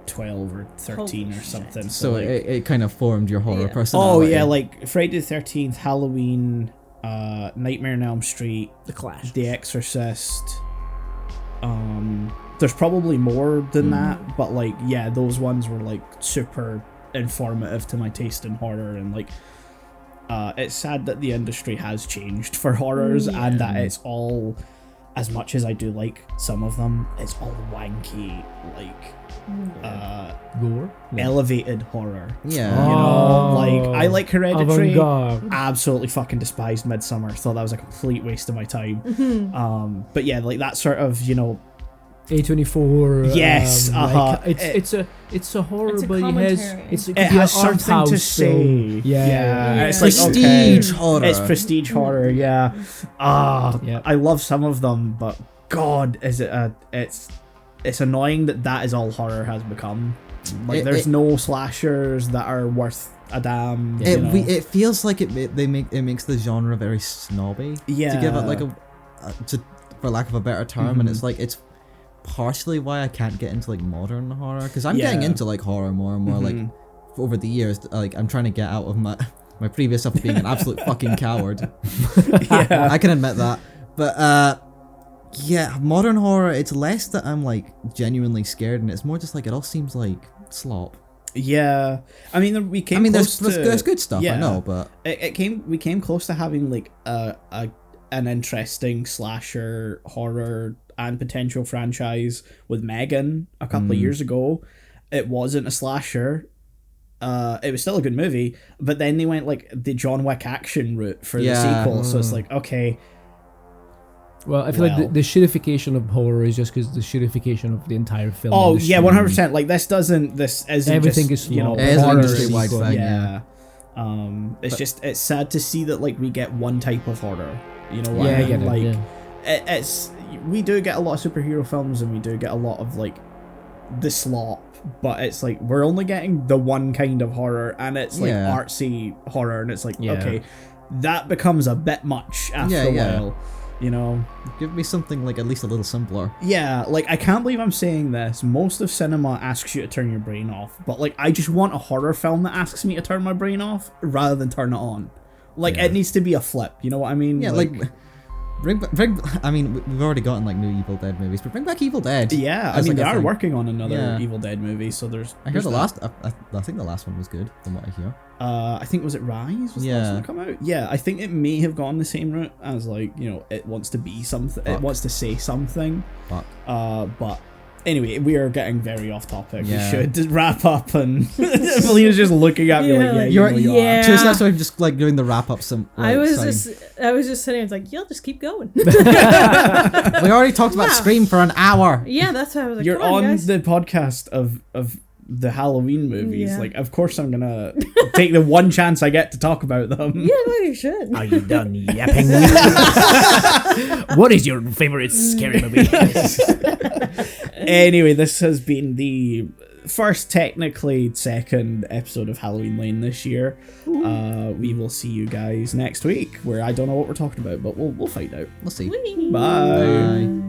12 or 13 Holy or something. shit. So like, it kind of formed your horror Yeah. oh personality. yeah, like Friday the 13th, Halloween, Nightmare on Elm Street, The Clash. The Exorcist. There's probably more than that, but like yeah, those ones were like super informative to my taste in horror, and like it's sad that the industry has changed for horrors and that it's all, as much as I do like some of them, it's all wanky, like Gore. No. elevated horror. Yeah. You know, like I Oh, like Hereditary. Avant-garde. Absolutely fucking despised Midsummer. Thought that was a complete waste of my time. But yeah, like that sort of, you know, A24. Yes, like, it's a horror, It's a but it has commentary. it it has something to say. Yeah. It's like Prestige okay, horror. It's prestige horror. Yeah. Yeah. I love some of them, but God, is it it's annoying that is all horror has become. Like, there's no slashers that are worth a damn. you know. It feels like it makes the genre very snobby. Yeah. To give it like for lack of a better term, and it's like it's partially why I can't get into like modern horror, because I'm getting Yeah. into like horror more and more like over the years. Like I'm trying to get out of my previous stuff of being an absolute fucking coward. Yeah. I can admit that, but yeah, modern horror, it's less that I'm like genuinely scared, and it's more just like it all seems like slop. Yeah, I mean, we came. I mean, close there's to, good stuff, yeah. I know, but We came close to having like an interesting slasher horror and potential franchise with Megan a couple of years ago. It wasn't a slasher. It was still a good movie, but then they went like the John Wick action route for the Yeah. sequel. So it's like, okay, Well, I feel like the shittification of horror is just because the shittification of the entire film. oh industry. yeah, 100%. Like this isn't Everything just, is you know, flawed. it is an horror industry-wide sequel. thing. Yeah. It's sad to see that like we get one type of horror. You know what Yeah, I I mean? get it. Like Yeah. it's we do get a lot of superhero films and we do get a lot of like the slop, but it's like we're only getting the one kind of horror, and it's like Yeah. artsy horror, and it's like Yeah. okay, that becomes a bit much after a Yeah. while. You know, give me something like at least a little simpler. yeah, like I can't believe I'm saying this. Most of cinema asks you to turn your brain off, but like I just want a horror film that asks me to turn my brain off rather than turn it on. Like it needs to be a flip. You know what I mean? Yeah, like bring. I mean, we've already gotten like new Evil Dead movies, but bring back Evil Dead. yeah. I as, mean, like, they a are thing. working on another Yeah. Evil Dead movie, so there's. I heard there's the that. last. I think the last one was good, from what I hear. I think was it Rise? Was the last Yeah. one to come out? Yeah, I think it may have gone the same route as like, you know, it wants to be something. It Fuck. wants to say something. Fuck. But Anyway, we are getting very off topic. Yeah. We should wrap up, and Melina's just looking at me Yeah, like, yeah, like, you You're know you yeah. are. Cheers, that's why I'm just like doing the wrap up. I was just sitting. It's like, you'll just keep going. We already talked about Wow. Scream for an hour. Yeah, that's why I was like, You're come on, on guys. the podcast of the Halloween movies. Yeah. Like, of course I'm gonna take the one chance I get to talk about them. Yeah, no, you should. Are you done yapping? What is your favorite scary movie? Anyway, this has been the first, technically second episode of Halloween Lane this year. We will see you guys next week, where I don't know what we're talking about, but we'll find out. We'll see. Whee! Bye. Bye.